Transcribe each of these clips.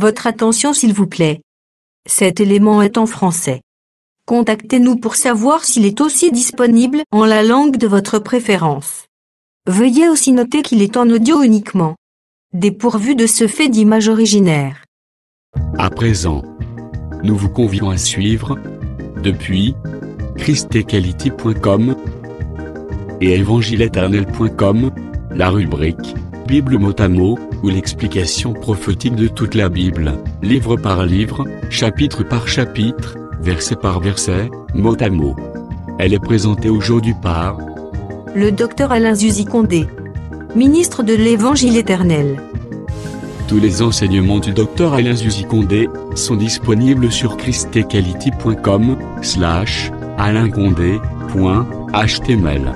Votre attention s'il vous plaît. Cet élément est en français. Contactez-nous pour savoir s'il est aussi disponible en la langue de votre préférence. Veuillez aussi noter qu'il est en audio uniquement, dépourvu de ce fait d'image originaire. À présent, nous vous convions à suivre, depuis christequality.com et evangileeternel.com, la rubrique Bible mot à mot, ou l'explication prophétique de toute la Bible, livre par livre, chapitre par chapitre, verset par verset, mot à mot. Elle est présentée aujourd'hui par le Dr Alain Zuzi Condé, ministre de l'Évangile éternel. Tous les enseignements du Dr Alain Zuzi Condé sont disponibles sur christequality.com/alaincondé.html.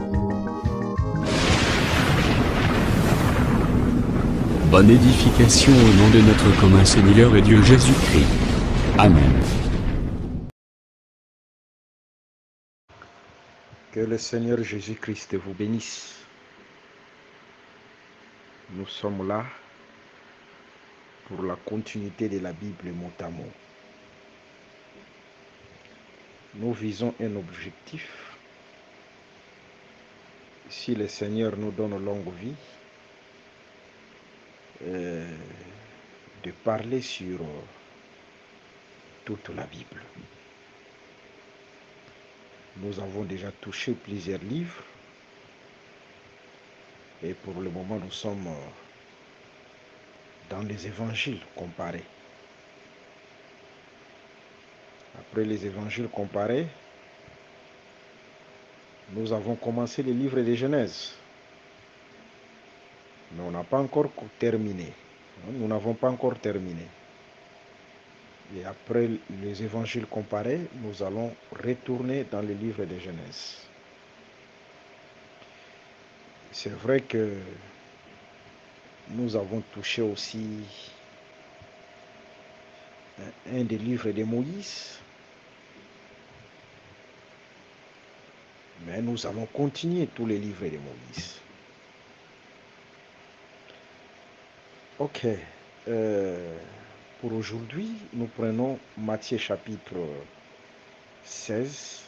Bonne édification au nom de notre commun Seigneur et Dieu Jésus-Christ. Amen. Que le Seigneur Jésus-Christ vous bénisse. Nous sommes là pour la continuité de la Bible mot à mot. Nous visons un objectif. Si le Seigneur nous donne longue vie, de parler sur toute la Bible. Nous avons déjà touché plusieurs livres et pour le moment nous sommes dans les évangiles comparés. Après les évangiles comparés, nous avons commencé le livre de Genèse. Mais on n'a pas encore terminé. Nous n'avons pas encore terminé. Et après les évangiles comparés, nous allons retourner dans le livre de Genèse. C'est vrai que nous avons touché aussi un des livres de Moïse. Mais nous allons continuer tous les livres de Moïse. Ok. Pour aujourd'hui, nous prenons Matthieu chapitre 16,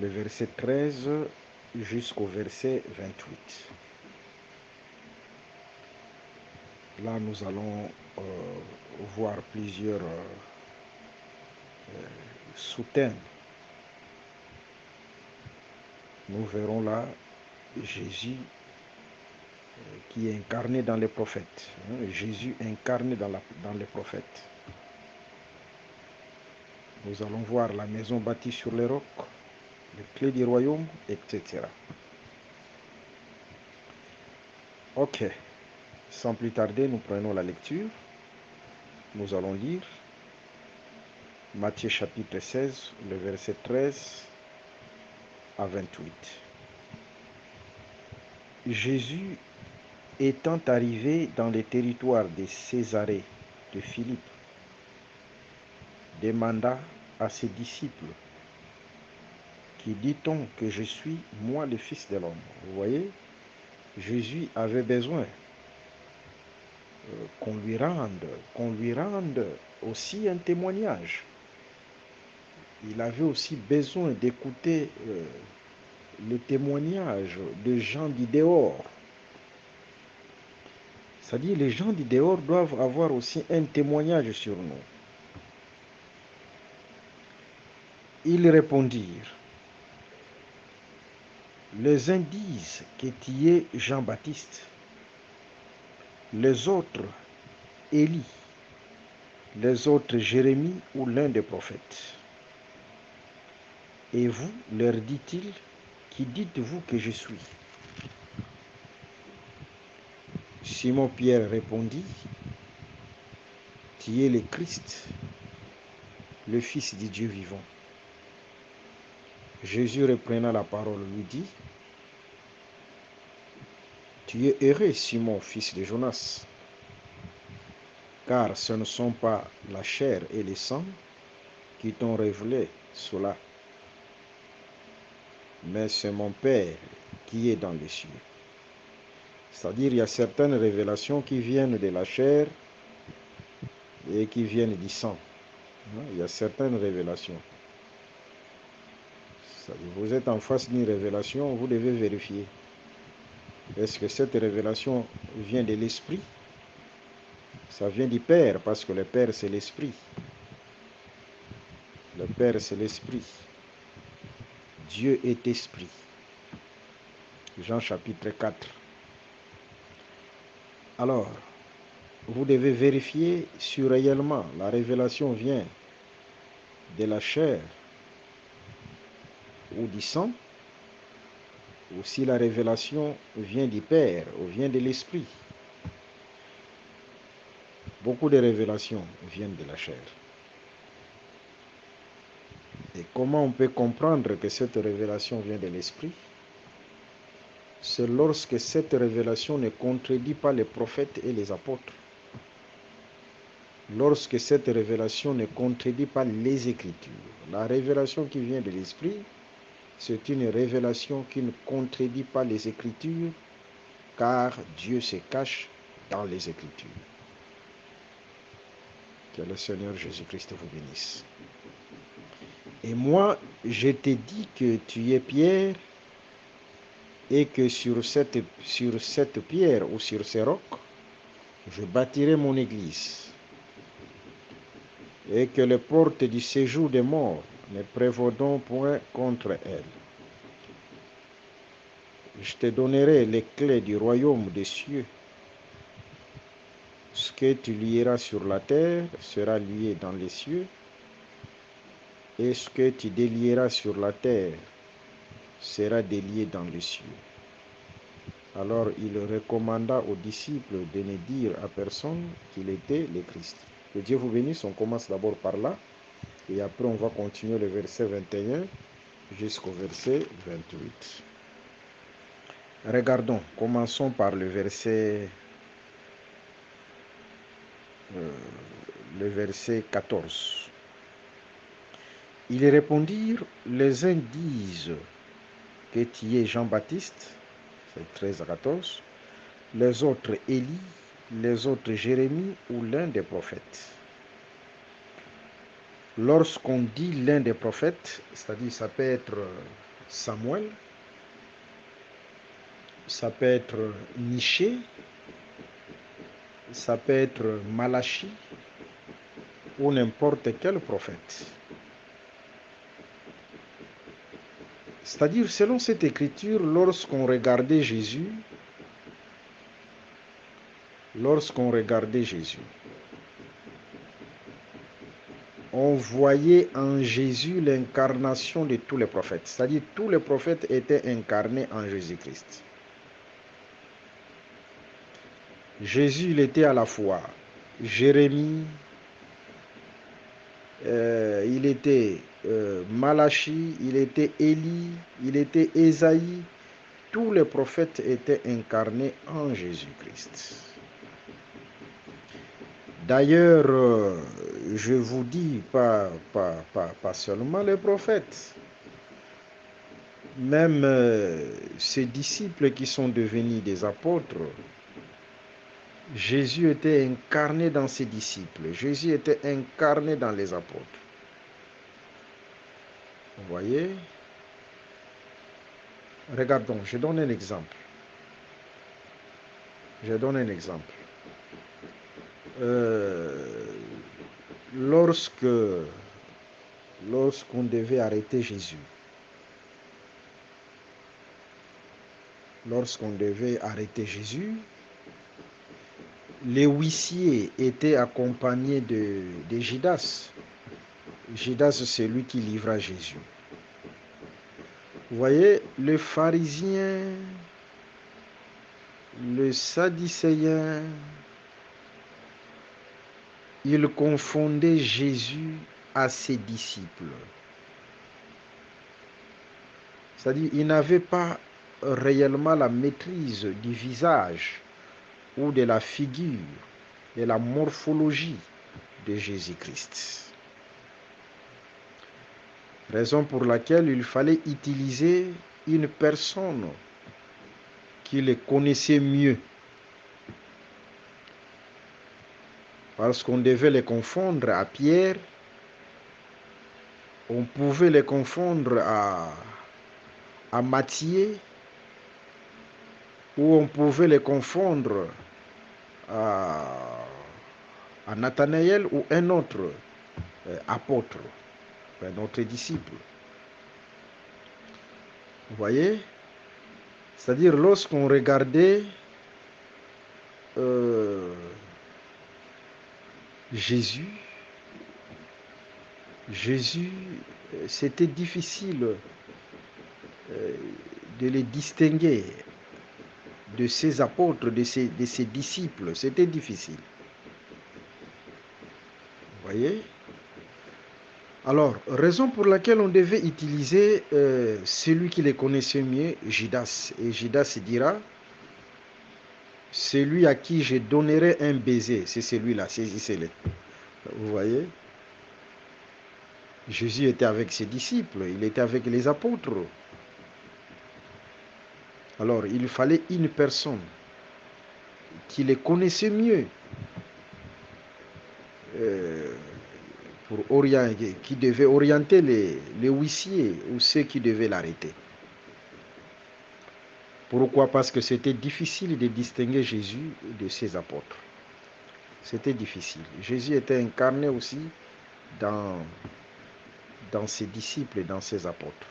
le verset 13 jusqu'au verset 28. Là, nous allons voir plusieurs sous-thèmes. Nous verrons là Jésus qui est incarné dans les prophètes. Jésus incarné dans les prophètes. Nous allons voir la maison bâtie sur les rocs, les clés du royaume, etc. Ok. Sans plus tarder, nous prenons la lecture. Nous allons lire Matthieu chapitre 16, le verset 13 à 28. Jésus étant arrivé dans les territoires de Césarée de Philippe, demanda à ses disciples, qui dit-on que je suis, moi, le Fils de l'homme? Vous voyez, Jésus avait besoin qu'on lui rende aussi un témoignage. Il avait aussi besoin d'écouter le témoignage de gens du dehors. C'est-à-dire, les gens du dehors doivent avoir aussi un témoignage sur nous. Ils répondirent, les uns disent que tu es Jean-Baptiste, les autres Élie, les autres Jérémie ou l'un des prophètes. Et vous, leur dit-il, qui dites-vous que je suis? Simon-Pierre répondit, tu es le Christ, le Fils du Dieu vivant. Jésus reprenant la parole lui dit, tu es heureux, Simon, fils de Jonas, car ce ne sont pas la chair et le sang qui t'ont révélé cela, mais c'est mon Père qui est dans les cieux. C'est-à-dire, il y a certaines révélations qui viennent de la chair et qui viennent du sang. Il y a certaines révélations. C'est-à-dire, vous êtes en face d'une révélation, vous devez vérifier. Est-ce que cette révélation vient de l'esprit? Ça vient du Père, parce que le Père, c'est l'esprit. Le Père, c'est l'esprit. Dieu est esprit. Jean chapitre 4. Alors, vous devez vérifier si réellement la révélation vient de la chair ou du sang, ou si la révélation vient du Père ou vient de l'Esprit. Beaucoup de révélations viennent de la chair. Et comment on peut comprendre que cette révélation vient de l'Esprit? C'est lorsque cette révélation ne contredit pas les prophètes et les apôtres. Lorsque cette révélation ne contredit pas les Écritures. La révélation qui vient de l'Esprit, c'est une révélation qui ne contredit pas les Écritures, car Dieu se cache dans les Écritures. Que le Seigneur Jésus-Christ vous bénisse. Et moi, je t'ai dit que tu es Pierre, et que sur cette pierre ou sur ces rocs, je bâtirai mon église, et que les portes du séjour des morts ne prévaudront point contre elle. Je te donnerai les clés du royaume des cieux. Ce que tu lieras sur la terre sera lié dans les cieux, et ce que tu délieras sur la terre sera délié dans les cieux. Alors il recommanda aux disciples de ne dire à personne qu'il était le Christ. Que Dieu vous bénisse, on commence d'abord par là, et après on va continuer le verset 21 jusqu'au verset 28. Regardons, commençons par le verset 14. Ils répondirent, les uns disent que tu es Jean-Baptiste, c'est 13 à 14, les autres Élie, les autres Jérémie ou l'un des prophètes. Lorsqu'on dit l'un des prophètes, c'est-à-dire ça peut être Samuel, ça peut être Michée, ça peut être Malachie ou n'importe quel prophète. C'est-à-dire, selon cette écriture, lorsqu'on regardait Jésus, on voyait en Jésus l'incarnation de tous les prophètes. C'est-à-dire, tous les prophètes étaient incarnés en Jésus-Christ. Jésus, il était à la fois Jérémie, il était Malachie, il était Élie, il était Ésaïe. Tous les prophètes étaient incarnés en Jésus-Christ. D'ailleurs, je vous dis, pas seulement les prophètes, même ces disciples qui sont devenus des apôtres, Jésus était incarné dans ses disciples. Jésus était incarné dans les apôtres. Vous voyez? Regardons, je donne un exemple. Lorsqu'on devait arrêter Jésus, les huissiers étaient accompagnés de Judas. Judas, c'est lui qui livra Jésus. Vous voyez, les pharisiens, les sadducéens, ils confondaient Jésus à ses disciples. C'est-à-dire, ils n'avaient pas réellement la maîtrise du visage ou de la figure, de la morphologie de Jésus-Christ. Raison pour laquelle il fallait utiliser une personne qui les connaissait mieux Parce qu'on devait les confondre à Pierre, on pouvait les confondre à Matthieu, ou on pouvait les confondre à Nathanaël ou un autre apôtre, un autre disciple. Vous voyez? C'est-à-dire lorsqu'on regardait Jésus, c'était difficile de les distinguer de ses apôtres, de ses disciples. C'était difficile. Vous voyez? Alors, raison pour laquelle on devait utiliser celui qui les connaissait mieux, Judas. Et Judas dira, celui à qui je donnerai un baiser, c'est celui-là, saisissez-le. Vous voyez? Jésus était avec ses disciples, il était avec les apôtres. Alors, il fallait une personne qui les connaissait mieux pour orienter, qui devait orienter les huissiers ou ceux qui devaient l'arrêter. Pourquoi? Parce que c'était difficile de distinguer Jésus de ses apôtres. C'était difficile. Jésus était incarné aussi dans ses disciples et dans ses apôtres.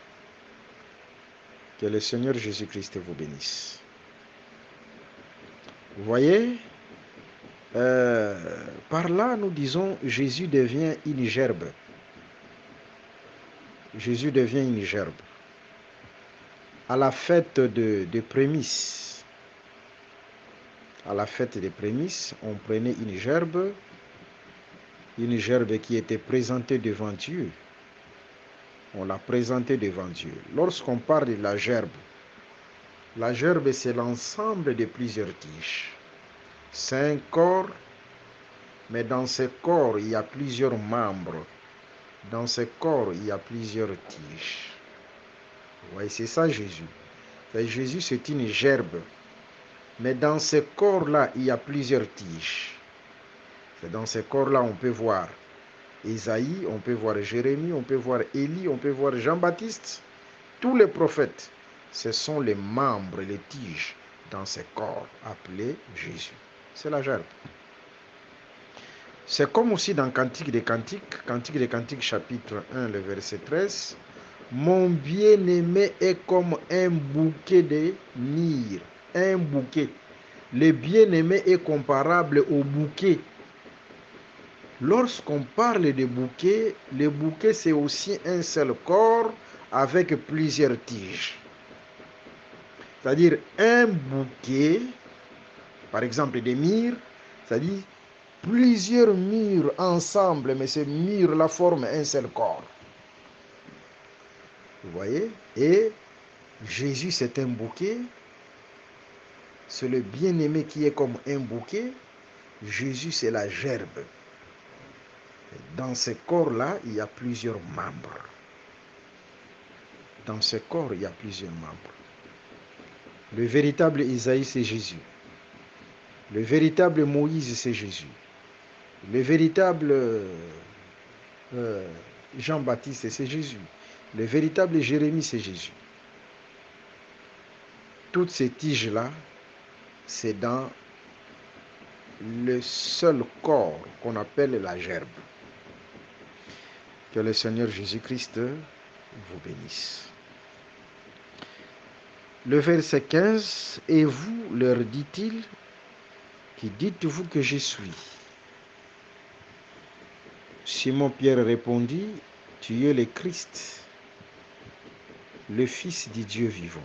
Que le Seigneur Jésus-Christ vous bénisse. Vous voyez, par là, nous disons, Jésus devient une gerbe. Jésus devient une gerbe. À la fête de prémices, on prenait une gerbe qui était présentée devant Dieu. On l'a présentée devant Dieu. Lorsqu'on parle de la gerbe c'est l'ensemble de plusieurs tiges. C'est un corps, mais dans ce corps, il y a plusieurs membres. Dans ce corps, il y a plusieurs tiges. Vous voyez, c'est ça Jésus. Jésus, c'est une gerbe. Mais dans ce corps-là, il y a plusieurs tiges. C'est dans ce corps-là, on peut voir Isaïe, on peut voir Jérémie, on peut voir Élie, on peut voir Jean-Baptiste. Tous les prophètes, ce sont les membres, les tiges dans ce corps appelé Jésus. C'est la gerbe. C'est comme aussi dans Cantique des Cantiques chapitre 1, le verset 13. Mon bien-aimé est comme un bouquet de myrrhe. Un bouquet. Le bien-aimé est comparable au bouquet. Lorsqu'on parle de bouquet, le bouquet c'est aussi un seul corps avec plusieurs tiges. C'est-à-dire un bouquet, par exemple des myrrhes, c'est-à-dire plusieurs myrrhes ensemble, mais ces myrrhes-là forment un seul corps. Vous voyez? Et Jésus c'est un bouquet, c'est le bien-aimé qui est comme un bouquet. Jésus c'est la gerbe. Dans ce corps-là, il y a plusieurs membres. Dans ce corps, il y a plusieurs membres. Le véritable Isaïe, c'est Jésus. Le véritable Moïse, c'est Jésus. Le véritable Jean-Baptiste, c'est Jésus. Le véritable Jérémie, c'est Jésus. Toutes ces tiges-là, c'est dans le seul corps qu'on appelle la gerbe. Que le Seigneur Jésus-Christ vous bénisse. Le verset 15, et vous, leur dit-il, qui dites-vous que je suis? Simon-Pierre répondit, tu es le Christ, le Fils du Dieu vivant.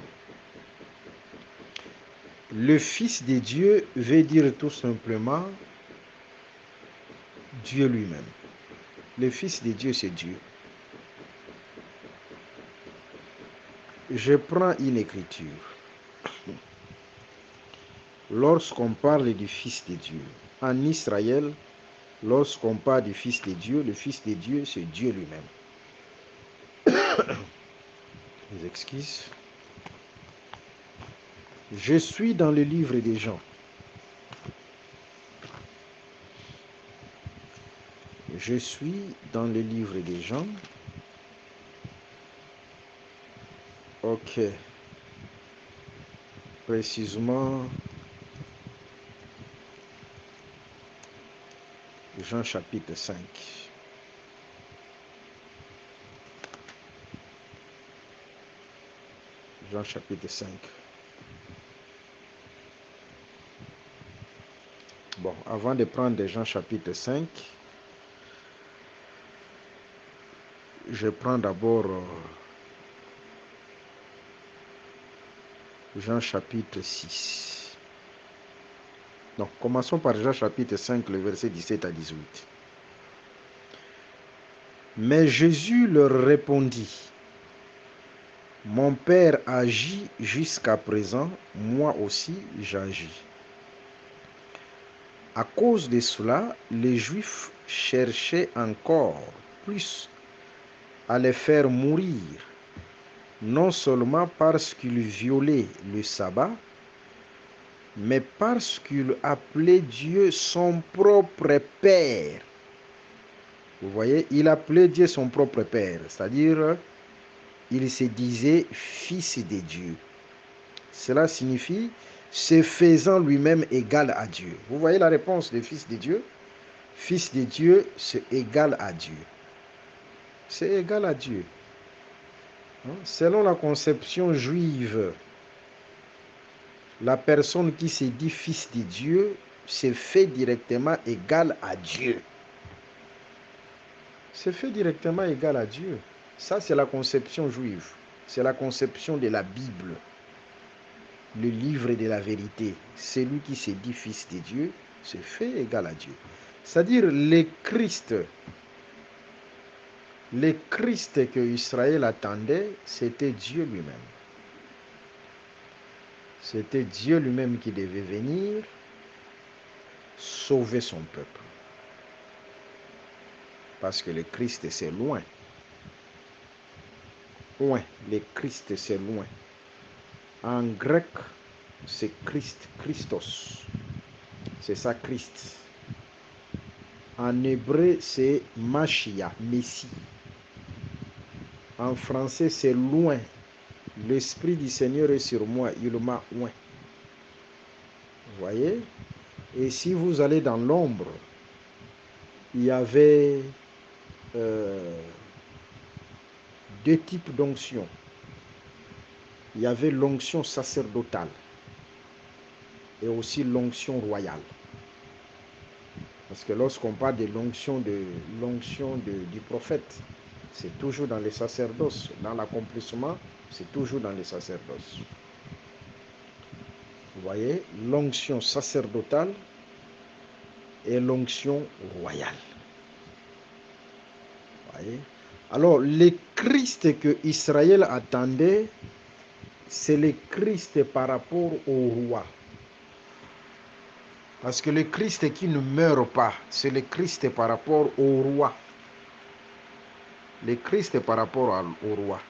Le Fils de Dieu veut dire tout simplement Dieu lui-même. Le Fils de Dieu, c'est Dieu. Je prends une écriture. Lorsqu'on parle du Fils de Dieu, en Israël, lorsqu'on parle du Fils de Dieu, le Fils de Dieu, c'est Dieu lui-même. Les excuses. Je suis dans le livre des Jean. Je suis dans le livre des Jean. Ok. Précisément, Jean chapitre 5. Jean chapitre 5. Bon, avant de prendre Jean chapitre 5, je prends d'abord Jean chapitre 6. Donc, commençons par Jean chapitre 5, le verset 17 à 18. Mais Jésus leur répondit, « Mon Père agit jusqu'à présent, moi aussi j'agis. » À cause de cela, les Juifs cherchaient encore plus à les faire mourir, non seulement parce qu'ils violaient le sabbat, mais parce qu'ils appelaient Dieu son propre Père. Vous voyez, il appelait Dieu son propre Père, c'est-à-dire il se disait fils de Dieu. Cela signifie se faisant lui-même égal à Dieu. Vous voyez la réponse de fils de Dieu? Fils de Dieu, c'est égal à Dieu. C'est égal à Dieu. Selon la conception juive, la personne qui se dit fils de Dieu se fait directement égal à Dieu. Se fait directement égal à Dieu. Ça, c'est la conception juive. C'est la conception de la Bible. Le livre de la vérité. Celui qui se dit fils de Dieu se fait égal à Dieu. C'est-à-dire le Christ que Israël attendait, c'était Dieu lui-même. C'était Dieu lui-même qui devait venir sauver son peuple. Parce que le Christ, c'est loin. Loin. Le Christ, c'est loin. En grec, c'est Christ, Christos. C'est ça, Christ. En hébreu, c'est Machia, Messie. En français, c'est loin. L'Esprit du Seigneur est sur moi, il m'a oint. Vous voyez? Et si vous allez dans l'ombre, il y avait deux types d'onction. Il y avait l'onction sacerdotale et aussi l'onction royale. Parce que lorsqu'on parle de l'onction du prophète, c'est toujours dans les sacerdoces. Dans l'accomplissement, c'est toujours dans les sacerdoces. Vous voyez, l'onction sacerdotale et l'onction royale. Vous voyez? Alors, le Christ que Israël attendait, c'est le Christ par rapport au roi. Parce que le Christ qui ne meurt pas, c'est le Christ par rapport au roi. Le Christ par rapport au roi.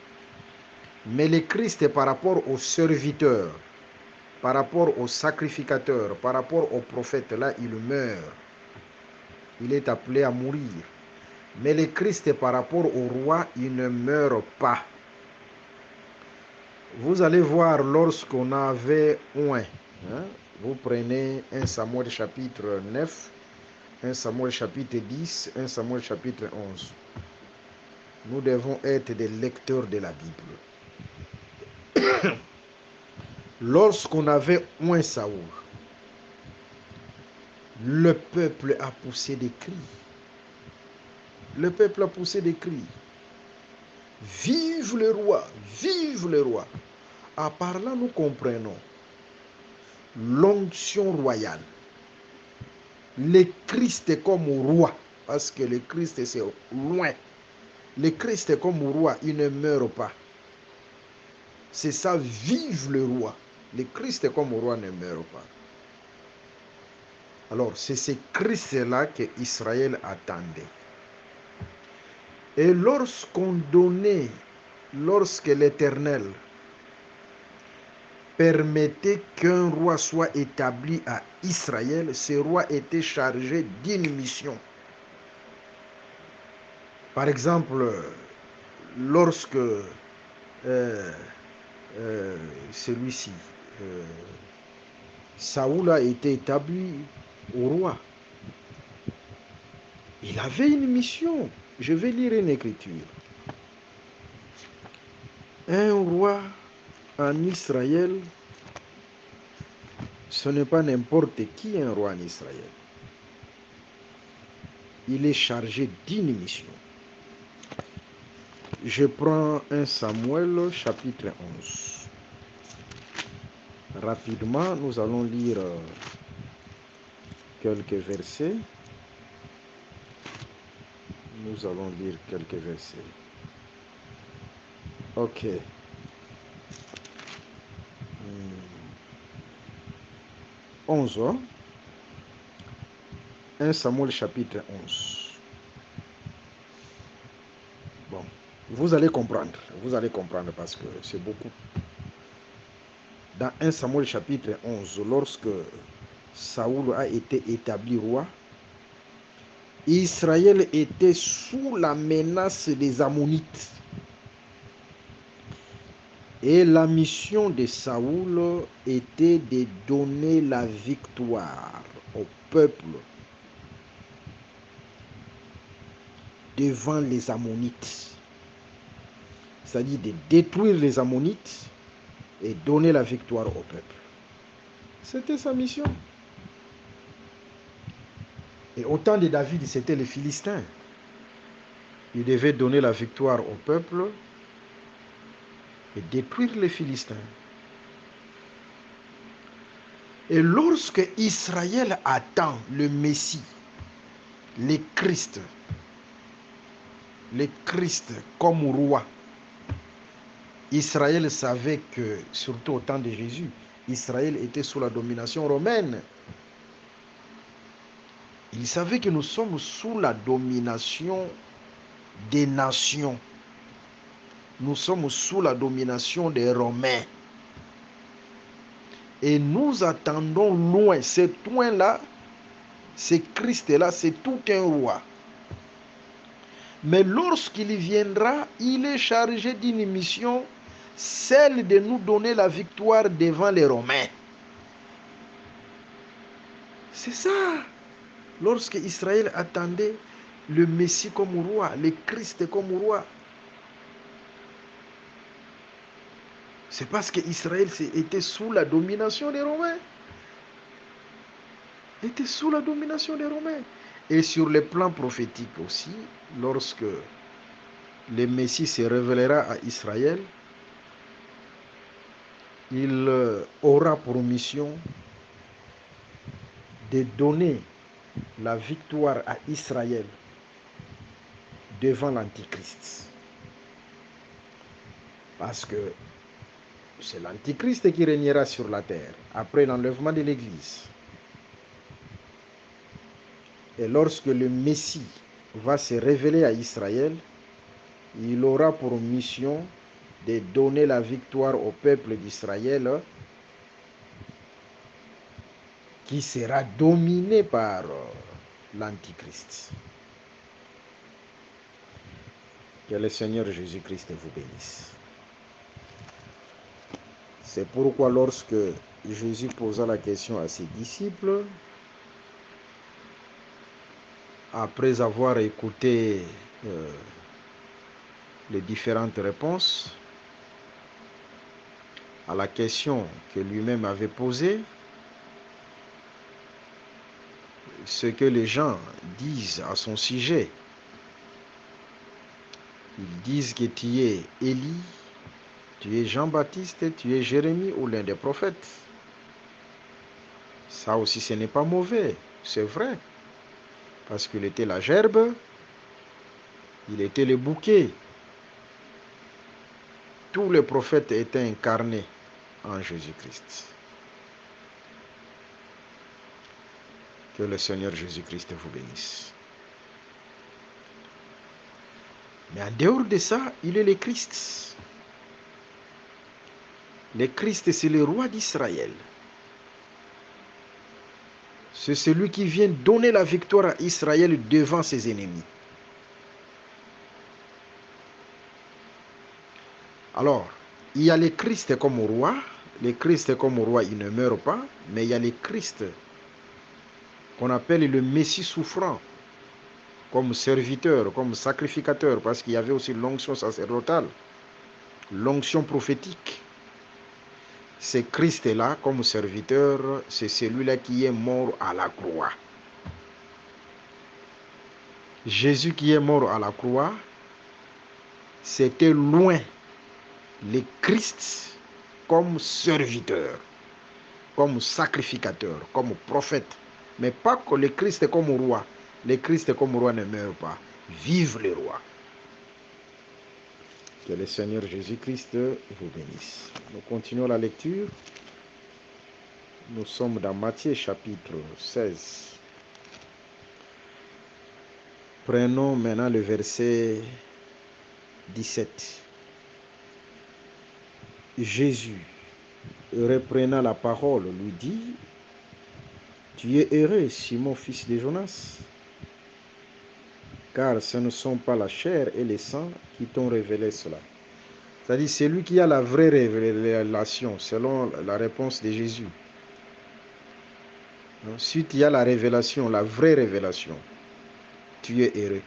Mais le Christ par rapport au serviteur, par rapport au sacrificateur, par rapport au prophète, là, il meurt. Il est appelé à mourir. Mais le Christ par rapport au roi, il ne meurt pas. Vous allez voir lorsqu'on avait oint, vous prenez 1 Samuel chapitre 9, 1 Samuel chapitre 10, 1 Samuel chapitre 11. Nous devons être des lecteurs de la Bible. Lorsqu'on avait oint Saoul, le peuple a poussé des cris. Le peuple a poussé des cris. Vive le roi, vive le roi. À part là, nous comprenons l'onction royale. Le Christ comme roi, parce que le Christ c'est loin. Le Christ comme roi, il ne meurt pas. C'est ça, vive le roi. Le Christ comme roi ne meurt pas. Alors, c'est ce Christ-là que Israël attendait. Et lorsque l'Éternel permettait qu'un roi soit établi à Israël, ce roi était chargé d'une mission. Par exemple, lorsque celui-ci, Saoul a été établi au roi, il avait une mission. Je vais lire une écriture. Un roi en Israël, ce n'est pas n'importe qui un roi en Israël. Il est chargé d'une mission. Je prends 1 Samuel chapitre 11. Rapidement, nous allons lire quelques versets. Nous allons lire quelques versets. Ok. 11. 1 Samuel chapitre 11. Bon, vous allez comprendre parce que c'est beaucoup. Dans 1 Samuel chapitre 11, lorsque Saoul a été établi roi, Israël était sous la menace des Ammonites. Et la mission de Saoul était de donner la victoire au peuple devant les Ammonites. C'est-à-dire de détruire les Ammonites et donner la victoire au peuple. C'était sa mission. Et au temps de David, c'était les Philistins. Il devait donner la victoire au peuple et détruire les Philistins. Et lorsque Israël attend le Messie, le Christ comme roi, Israël savait que, surtout au temps de Jésus, Israël était sous la domination romaine. Il savait que nous sommes sous la domination des nations. Nous sommes sous la domination des Romains. Et nous attendons loin. Ce point-là, ce Christ-là, c'est tout un roi. Mais lorsqu'il viendra, il est chargé d'une mission, celle de nous donner la victoire devant les Romains. C'est ça. Lorsque Israël attendait le Messie comme roi, le Christ comme roi, c'est parce qu'Israël était sous la domination des Romains. Était sous la domination des Romains. Et sur le plan prophétique aussi, lorsque le Messie se révélera à Israël, il aura pour mission de donner la victoire à Israël devant l'Antichrist. Parce que c'est l'Antichrist qui régnera sur la terre après l'enlèvement de l'Église. Et lorsque le Messie va se révéler à Israël, il aura pour mission de donner la victoire au peuple d'Israël qui sera dominé par l'Antichrist. Que le Seigneur Jésus-Christ vous bénisse. C'est pourquoi lorsque Jésus posa la question à ses disciples, après avoir écouté les différentes réponses à la question que lui-même avait posée, ce que les gens disent à son sujet, ils disent que tu es Élie, tu es Jean-Baptiste, tu es Jérémie ou l'un des prophètes. Ça aussi, ce n'est pas mauvais, c'est vrai. Parce qu'il était la gerbe, il était le bouquet. Tous les prophètes étaient incarnés en Jésus-Christ. Que le Seigneur Jésus-Christ vous bénisse. Mais en dehors de ça, il est le Christ. Le Christ, c'est le roi d'Israël. C'est celui qui vient donner la victoire à Israël devant ses ennemis. Alors, il y a les Christ comme roi. Les Christ comme roi, il ne meurt pas, mais il y a les Christ qu'on appelle le Messie souffrant, comme serviteur, comme sacrificateur, parce qu'il y avait aussi l'onction sacerdotale, l'onction prophétique. C'est Christ-là, comme serviteur, c'est celui-là qui est mort à la croix. Jésus qui est mort à la croix, c'était loin le Christ comme serviteur, comme sacrificateur, comme prophète, mais pas que le Christ comme roi. Le Christ comme roi ne meurt pas. Vive le roi. Que le Seigneur Jésus-Christ vous bénisse. Nous continuons la lecture. Nous sommes dans Matthieu chapitre 16. Prenons maintenant le verset 17. Jésus, reprenant la parole, lui dit: Tu es heureux, Simon, fils de Jonas, car ce ne sont pas la chair et le sang qui t'ont révélé cela. C'est-à-dire, c'est lui qui a la vraie révélation, selon la réponse de Jésus. Ensuite, il y a la révélation, la vraie révélation. Tu es heureux.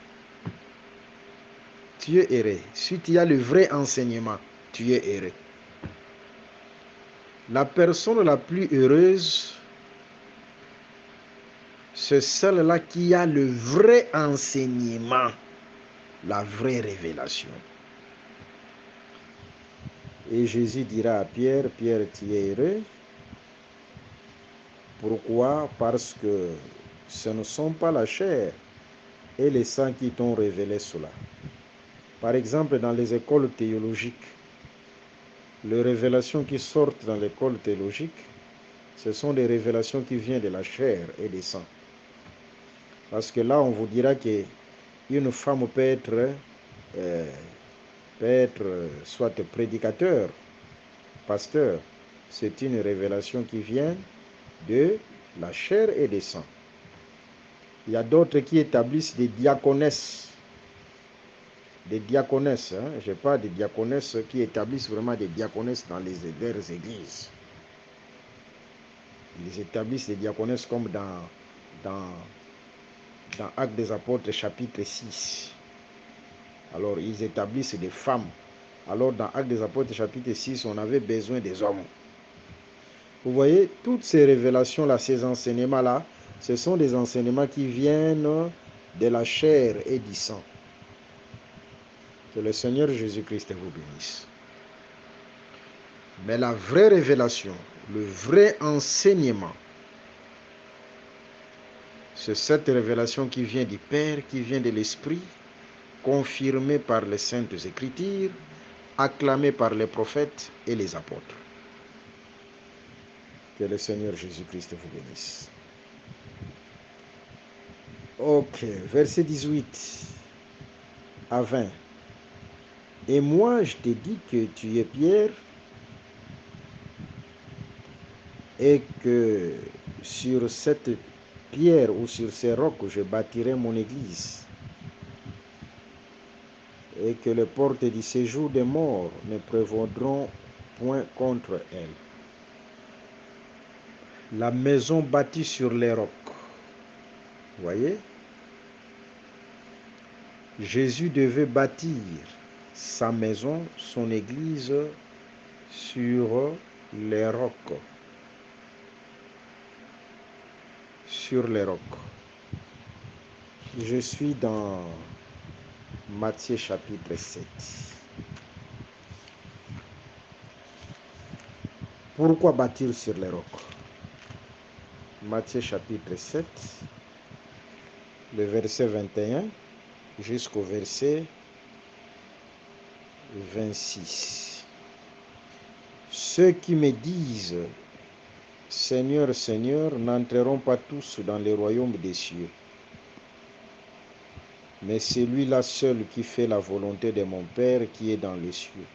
Tu es heureux. Ensuite, il y a le vrai enseignement. Tu es heureux. La personne la plus heureuse, c'est celle-là qui a le vrai enseignement, la vraie révélation. Et Jésus dira à Pierre: Pierre, tu es heureux. Pourquoi? Parce que ce ne sont pas la chair et le sang qui t'ont révélé cela. Par exemple, dans les écoles théologiques, les révélations qui sortent dans l'école théologique, ce sont des révélations qui viennent de la chair et du sang. Parce que là, on vous dira qu'une femme peut être soit prédicateur, pasteur. C'est une révélation qui vient de la chair et du sang. Il y a d'autres qui établissent des diaconesses. Des diaconesses, je parle des diaconesses qui établissent vraiment des diaconesses dans leurs églises. Ils établissent des diaconesses comme dans Actes des Apôtres chapitre 6. Alors ils établissent des femmes. Alors dans Actes des Apôtres chapitre 6, on avait besoin des hommes. Vous voyez, toutes ces révélations-là, ces enseignements-là, ce sont des enseignements qui viennent de la chair et du sang. Que le Seigneur Jésus-Christ vous bénisse. Mais la vraie révélation, le vrai enseignement, c'est cette révélation qui vient du Père, qui vient de l'Esprit, confirmée par les Saintes Écritures, acclamée par les prophètes et les apôtres. Que le Seigneur Jésus-Christ vous bénisse. Ok, verset 18 à 20. Et moi, je te dis que tu es Pierre, et que sur cette pierre ou sur ces rocs, je bâtirai mon église, et que les portes du séjour des morts ne prévaudront point contre elle. La maison bâtie sur les rocs. Voyez? Jésus devait bâtir sa maison, son église, sur les rocs. Sur les rocs. Je suis dans Matthieu chapitre 7. Pourquoi bâtir sur les rocs? Matthieu chapitre 7, le verset 21 jusqu'au verset 26. Ceux qui me disent Seigneur, Seigneur, n'entreront pas tous dans le royaume des cieux, mais celui-là seul qui fait la volonté de mon Père qui est dans les cieux.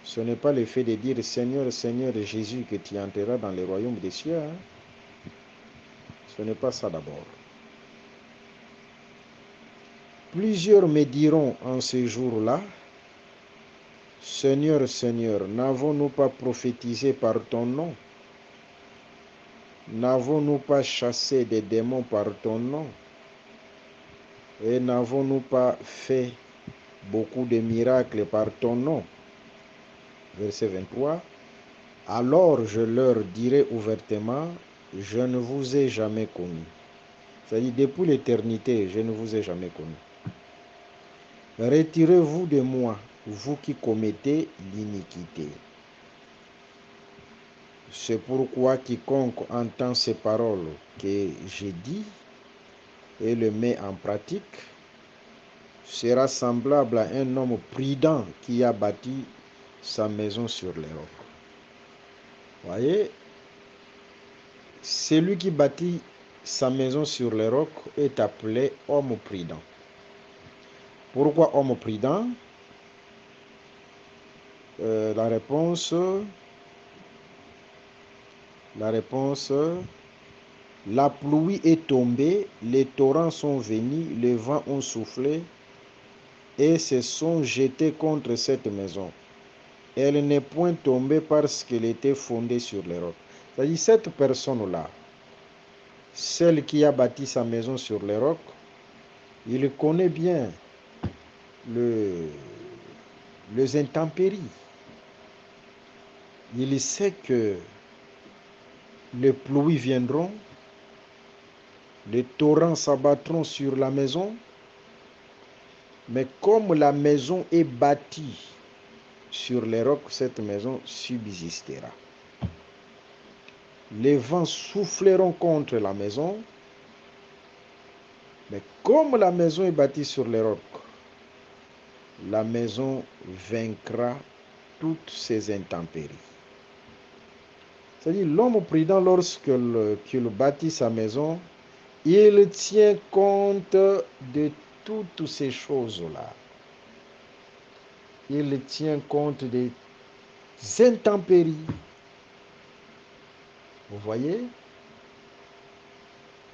Ce n'est pas le fait de dire Seigneur, Seigneur Jésus que tu entreras dans le royaume des cieux. Ce n'est pas ça d'abord. Plusieurs me diront en ce jour-là, Seigneur, Seigneur, n'avons-nous pas prophétisé par ton nom? N'avons-nous pas chassé des démons par ton nom? Et n'avons-nous pas fait beaucoup de miracles par ton nom? Verset 23. Alors je leur dirai ouvertement, je ne vous ai jamais connu. C'est-à-dire, depuis l'éternité, je ne vous ai jamais connu. Retirez-vous de moi, vous qui commettez l'iniquité. C'est pourquoi quiconque entend ces paroles que j'ai dites et le met en pratique sera semblable à un homme prudent qui a bâti sa maison sur les rocs. Voyez, celui qui bâtit sa maison sur les rocs est appelé homme prudent. Pourquoi homme prudent? La réponse, la pluie est tombée, les torrents sont venus, les vents ont soufflé et se sont jetés contre cette maison. Elle n'est point tombée parce qu'elle était fondée sur les rocs. C'est-à-dire, cette personne-là, celle qui a bâti sa maison sur les rocs, il connaît bien les intempéries. Il sait que les pluies viendront, les torrents s'abattront sur la maison, mais comme la maison est bâtie sur les rocs, cette maison subsistera. Les vents souffleront contre la maison, mais comme la maison est bâtie sur les rocs, la maison vaincra toutes ces intempéries. C'est-à-dire, l'homme prudent, lorsqu'il bâtit sa maison, il tient compte de toutes ces choses-là. Il tient compte des intempéries. Vous voyez?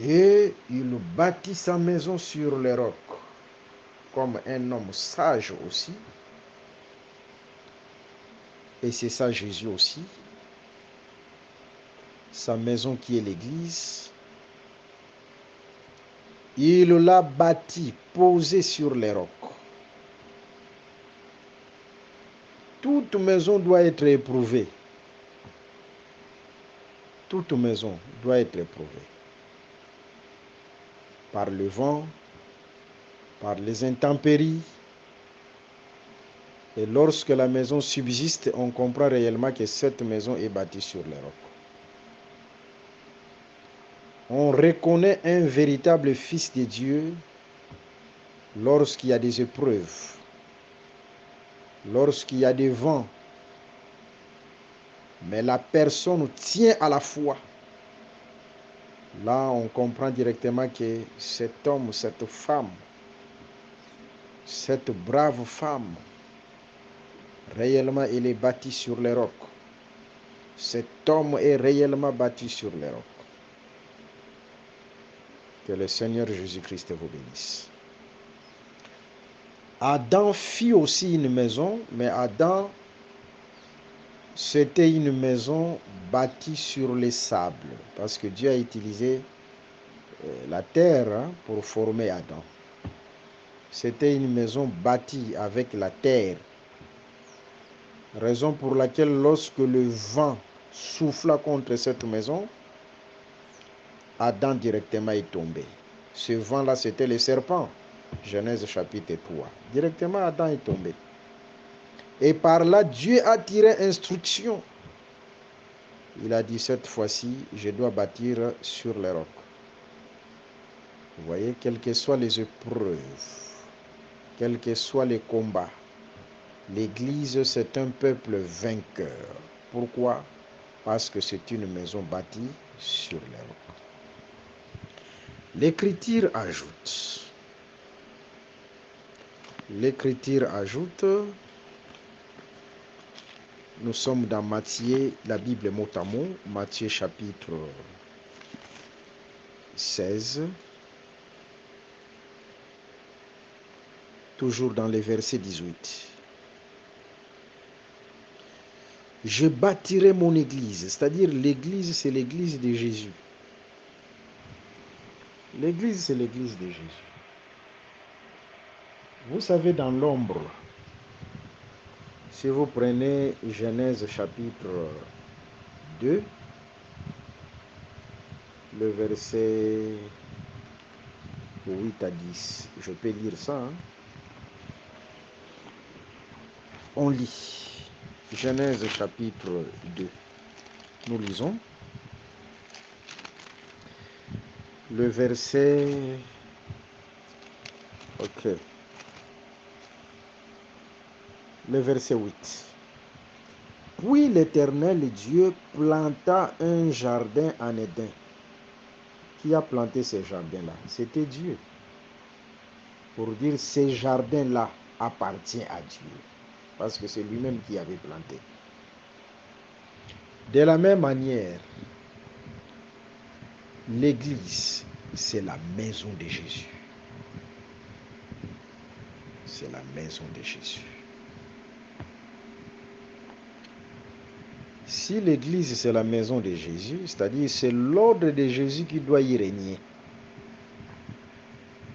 Et il bâtit sa maison sur les rocs, comme un homme sage aussi. Et c'est ça Jésus aussi. Sa maison qui est l'Église. Il l'a bâtie, posée sur les rocs. Toute maison doit être éprouvée. Toute maison doit être éprouvée. Par le vent, par les intempéries. Et lorsque la maison subsiste, on comprend réellement que cette maison est bâtie sur les rocs. On reconnaît un véritable fils de Dieu lorsqu'il y a des épreuves, lorsqu'il y a des vents. Mais la personne tient à la foi. Là, on comprend directement que cet homme, cette femme, cette brave femme, réellement, il est bâti sur les rocs. Cet homme est réellement bâti sur les rocs. Que le Seigneur Jésus-Christ vous bénisse. Adam fit aussi une maison, mais Adam, c'était une maison bâtie sur les sables, parce que Dieu a utilisé la terre pour former Adam. C'était une maison bâtie avec la terre. Raison pour laquelle lorsque le vent souffla contre cette maison, Adam directement est tombé. Ce vent-là, c'était le serpent. Genèse chapitre 3. Directement, Adam est tombé. Et par là, Dieu a tiré instruction. Il a dit, cette fois-ci, je dois bâtir sur les rocs. Vous voyez, quelles que soient les épreuves, quels que soient les combats, l'Église, c'est un peuple vainqueur. Pourquoi? Parce que c'est une maison bâtie sur les rocs. L'Écriture ajoute. L'Écriture ajoute. Nous sommes dans Matthieu, la Bible mot à mot, Matthieu chapitre 16. Toujours dans les versets 18. Je bâtirai mon église. C'est-à-dire l'église, c'est l'église de Jésus. L'église, c'est l'église de Jésus. Vous savez, dans l'ombre, si vous prenez Genèse chapitre 2, le verset 8 à 10, je peux lire ça. On lit Genèse chapitre 2. Nous lisons le verset... Ok. Le verset 8. Puis l'Éternel Dieu planta un jardin en Éden. Qui a planté ces jardins-là? C'était Dieu. Pour dire ces jardins-là appartiennent à Dieu. Parce que c'est lui-même qui avait planté. De la même manière, l'Église, c'est la maison de Jésus. C'est la maison de Jésus. Si l'Église, c'est la maison de Jésus, c'est-à-dire c'est l'ordre de Jésus qui doit y régner.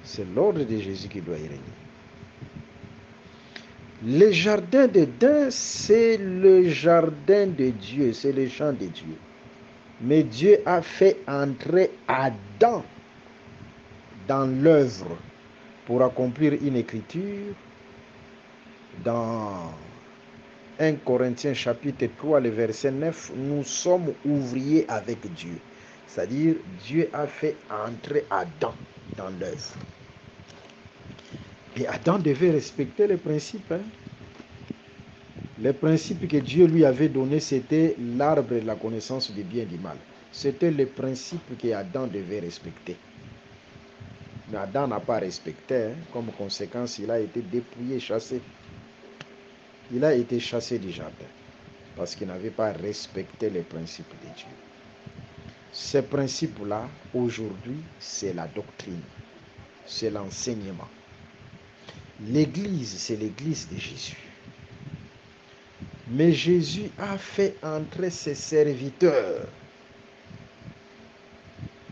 C'est l'ordre de Jésus qui doit y régner. Le jardin d'Éden, c'est le jardin de Dieu, c'est le champ de Dieu. Mais Dieu a fait entrer Adam dans l'œuvre pour accomplir une écriture dans 1 Corinthiens chapitre 3, le verset 9, nous sommes ouvriers avec Dieu. C'est-à-dire, Dieu a fait entrer Adam dans l'œuvre. Et Adam devait respecter les principes. Les principes que Dieu lui avait donnés, c'était l'arbre de la connaissance du bien et du mal. C'était le principe que Adam devait respecter. Mais Adam n'a pas respecté. Comme conséquence, il a été dépouillé, chassé. Il a été chassé du jardin parce qu'il n'avait pas respecté les principes de Dieu. Ces principes-là, aujourd'hui, c'est la doctrine, c'est l'enseignement. L'église, c'est l'église de Jésus. Mais Jésus a fait entrer ses serviteurs.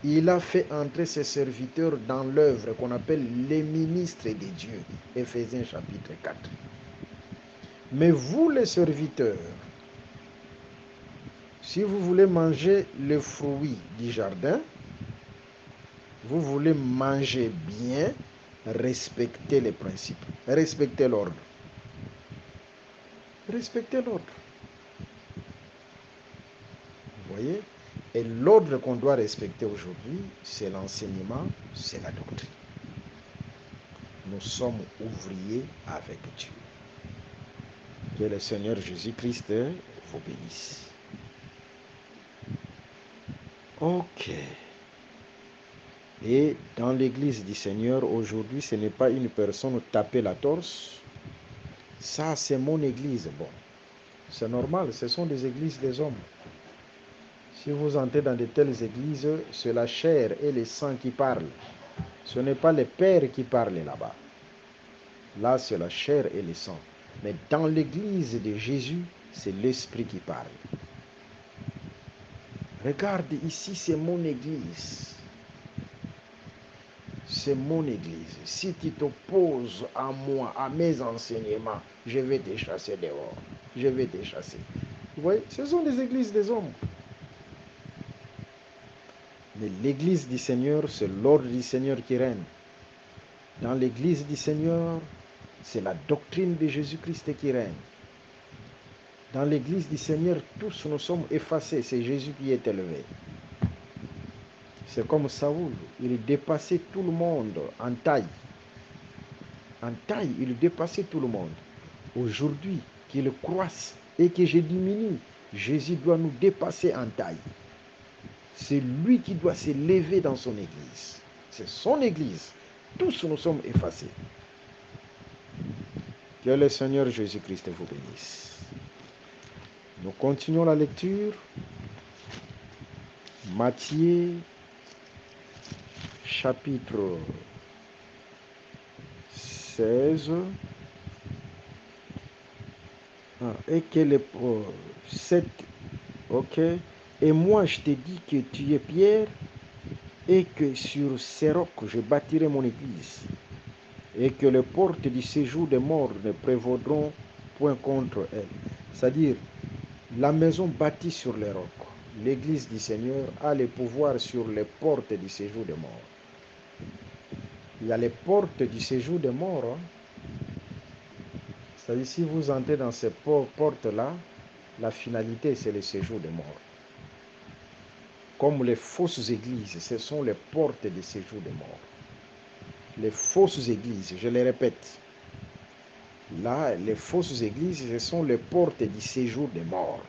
Il a fait entrer ses serviteurs dans l'œuvre qu'on appelle les ministres de Dieu. Éphésiens chapitre 4. Mais vous, les serviteurs, si vous voulez manger le fruit du jardin, vous voulez manger bien, respectez les principes, respectez l'ordre. Respectez l'ordre. Vous voyez? Et l'ordre qu'on doit respecter aujourd'hui, c'est l'enseignement, c'est la doctrine. Nous sommes ouvriers avec Dieu. Que le Seigneur Jésus-Christ vous bénisse. Ok. Et dans l'église du Seigneur, aujourd'hui, ce n'est pas une personne taper la torse. Ça, c'est mon église. Bon, c'est normal, ce sont des églises des hommes. Si vous entrez dans de telles églises, c'est la chair et le sang qui parlent. Ce n'est pas le Père qui parle là-bas. Là, c'est la chair et le sang. Mais dans l'église de Jésus, c'est l'Esprit qui parle. Regarde, ici, c'est mon église. C'est mon église. Si tu t'opposes à moi, à mes enseignements, je vais te chasser dehors. Je vais te chasser. Vous voyez, ce sont des églises des hommes. Mais l'église du Seigneur, c'est l'ordre du Seigneur qui règne. Dans l'église du Seigneur, c'est la doctrine de Jésus-Christ qui règne. Dans l'église du Seigneur, tous nous sommes effacés. C'est Jésus qui est élevé. C'est comme Saoul, il dépassait tout le monde en taille. En taille, il dépassait tout le monde. Aujourd'hui, qu'il croisse et que je diminue, Jésus doit nous dépasser en taille. C'est lui qui doit s'élever dans son église. C'est son église. Tous nous sommes effacés. Que le Seigneur Jésus-Christ vous bénisse. Nous continuons la lecture. Matthieu, chapitre 16, Et que ok. Et moi, je te dis que tu es Pierre, et que sur ces rocs, je bâtirai mon église, et que les portes du séjour des morts ne prévaudront point contre elle. C'est-à-dire, la maison bâtie sur les rocs, l'église du Seigneur a le pouvoir sur les portes du séjour des morts. Il y a les portes du séjour des morts. Hein. C'est-à-dire, si vous entrez dans ces portes-là, la finalité, c'est le séjour des morts. Comme les fausses églises, ce sont les portes du séjour des morts. Les fausses églises, je les répète, là, les fausses églises, ce sont les portes du séjour des morts.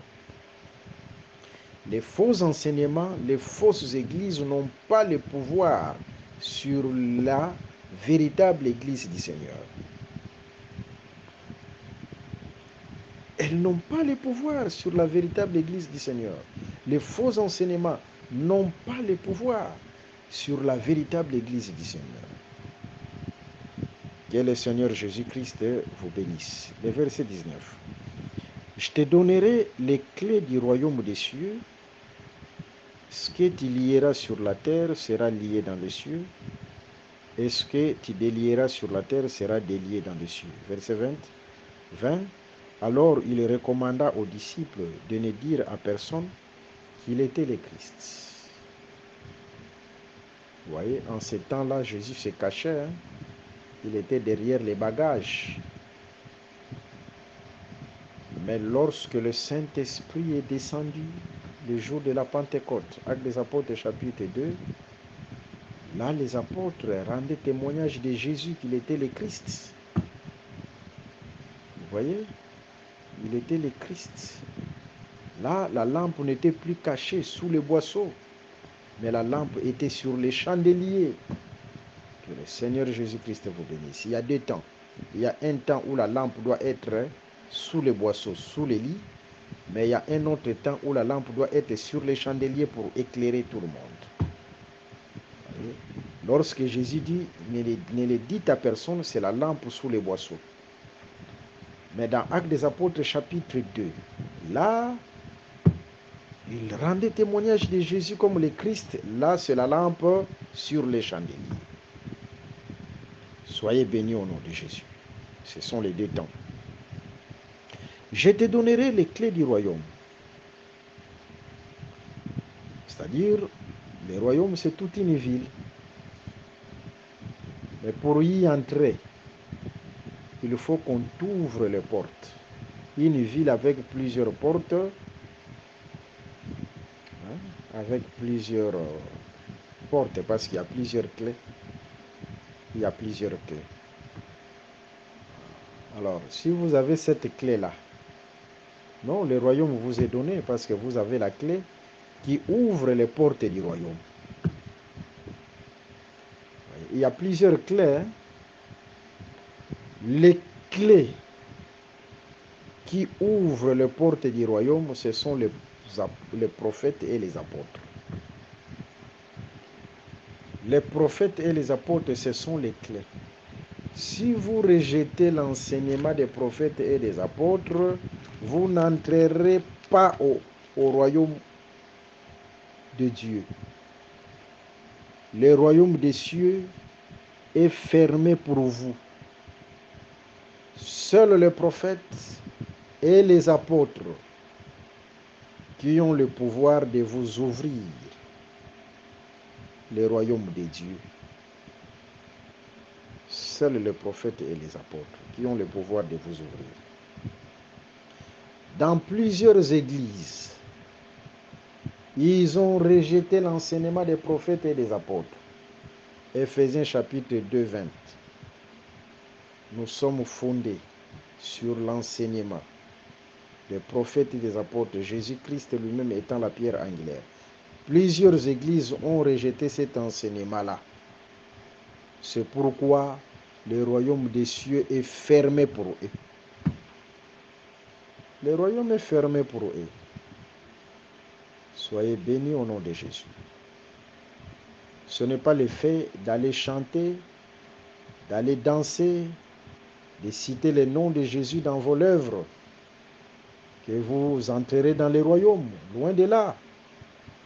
Les faux enseignements, les fausses églises n'ont pas le pouvoir sur la véritable église du Seigneur. Elles n'ont pas le pouvoir sur la véritable église du Seigneur. Les faux enseignements n'ont pas le pouvoir sur la véritable église du Seigneur. Que le Seigneur Jésus-Christ vous bénisse. Le verset 19. Je te donnerai les clés du royaume des cieux. Ce que tu lieras sur la terre sera lié dans les cieux. Et ce que tu délieras sur la terre sera délié dans les cieux. Verset 20. Alors il recommanda aux disciples de ne dire à personne qu'il était le Christ. Vous voyez, en ce temps-là, Jésus se cachait. Hein? Il était derrière les bagages. Mais lorsque le Saint-Esprit est descendu, le jour de la Pentecôte, Actes des Apôtres chapitre 2, là les apôtres rendaient témoignage de Jésus qu'il était le Christ. Vous voyez, il était le Christ. Là, la lampe n'était plus cachée sous les boisseaux, mais la lampe était sur les chandeliers. Que le Seigneur Jésus-Christ vous bénisse. Il y a deux temps. Il y a un temps où la lampe doit être sous les boisseaux, sous les lits, mais il y a un autre temps où la lampe doit être sur les chandeliers pour éclairer tout le monde. Lorsque Jésus dit, ne le dites à personne, c'est la lampe sous les boisseaux. Mais dans Actes des Apôtres chapitre 2, là, il rendait témoignage de Jésus comme le Christ. Là, c'est la lampe sur les chandeliers. Soyez bénis au nom de Jésus. Ce sont les deux temps. Je te donnerai les clés du royaume. C'est-à-dire, le royaume, c'est toute une ville. Mais pour y entrer, il faut qu'on t'ouvre les portes. Une ville avec plusieurs portes, avec plusieurs portes, parce qu'il y a plusieurs clés. Il y a plusieurs clés. Alors, si vous avez cette clé-là, non, le royaume vous est donné parce que vous avez la clé qui ouvre les portes du royaume. Il y a plusieurs clés. Hein? Les clés qui ouvrent les portes du royaume, ce sont les prophètes et les apôtres. Les prophètes et les apôtres, ce sont les clés. Si vous rejetez l'enseignement des prophètes et des apôtres, vous n'entrerez pas au royaume de Dieu. Le royaume des cieux est fermé pour vous. Seuls les prophètes et les apôtres qui ont le pouvoir de vous ouvrir le royaume de Dieu. Seuls les prophètes et les apôtres qui ont le pouvoir de vous ouvrir. Dans plusieurs églises, ils ont rejeté l'enseignement des prophètes et des apôtres. Éphésiens chapitre 2, 20. Nous sommes fondés sur l'enseignement des prophètes et des apôtres, Jésus-Christ lui-même étant la pierre angulaire. Plusieurs églises ont rejeté cet enseignement-là. C'est pourquoi le royaume des cieux est fermé pour eux. Le royaume est fermé pour eux. Soyez bénis au nom de Jésus. Ce n'est pas le fait d'aller chanter, d'aller danser, de citer le nom de Jésus dans vos lèvres que vous entrerez dans les royaumes. Loin de là.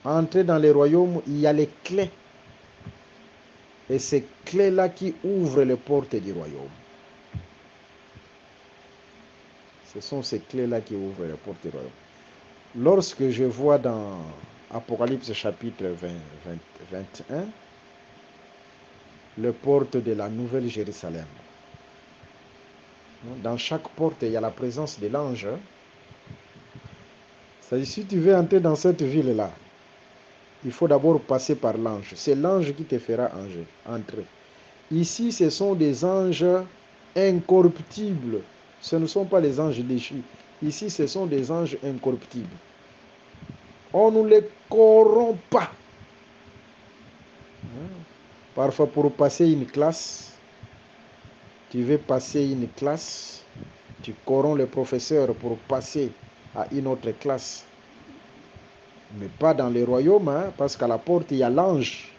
Entrez dans les royaumes, il y a les clés. Et ces clés-là qui ouvrent les portes du royaume. Ce sont ces clés-là qui ouvrent les portes du royaume. Lorsque je vois dans Apocalypse chapitre 21, les portes de la Nouvelle Jérusalem. Dans chaque porte, il y a la présence de l'ange. C'est-à-dire, si tu veux entrer dans cette ville-là, il faut d'abord passer par l'ange. C'est l'ange qui te fera entrer. Ici, ce sont des anges incorruptibles. Ce ne sont pas les anges déchus. Ici, ce sont des anges incorruptibles. On ne les corrompt pas. Parfois, pour passer une classe, tu veux passer une classe, tu corromps le professeur pour passer à une autre classe. Mais pas dans les royaumes, parce qu'à la porte, il y a l'ange.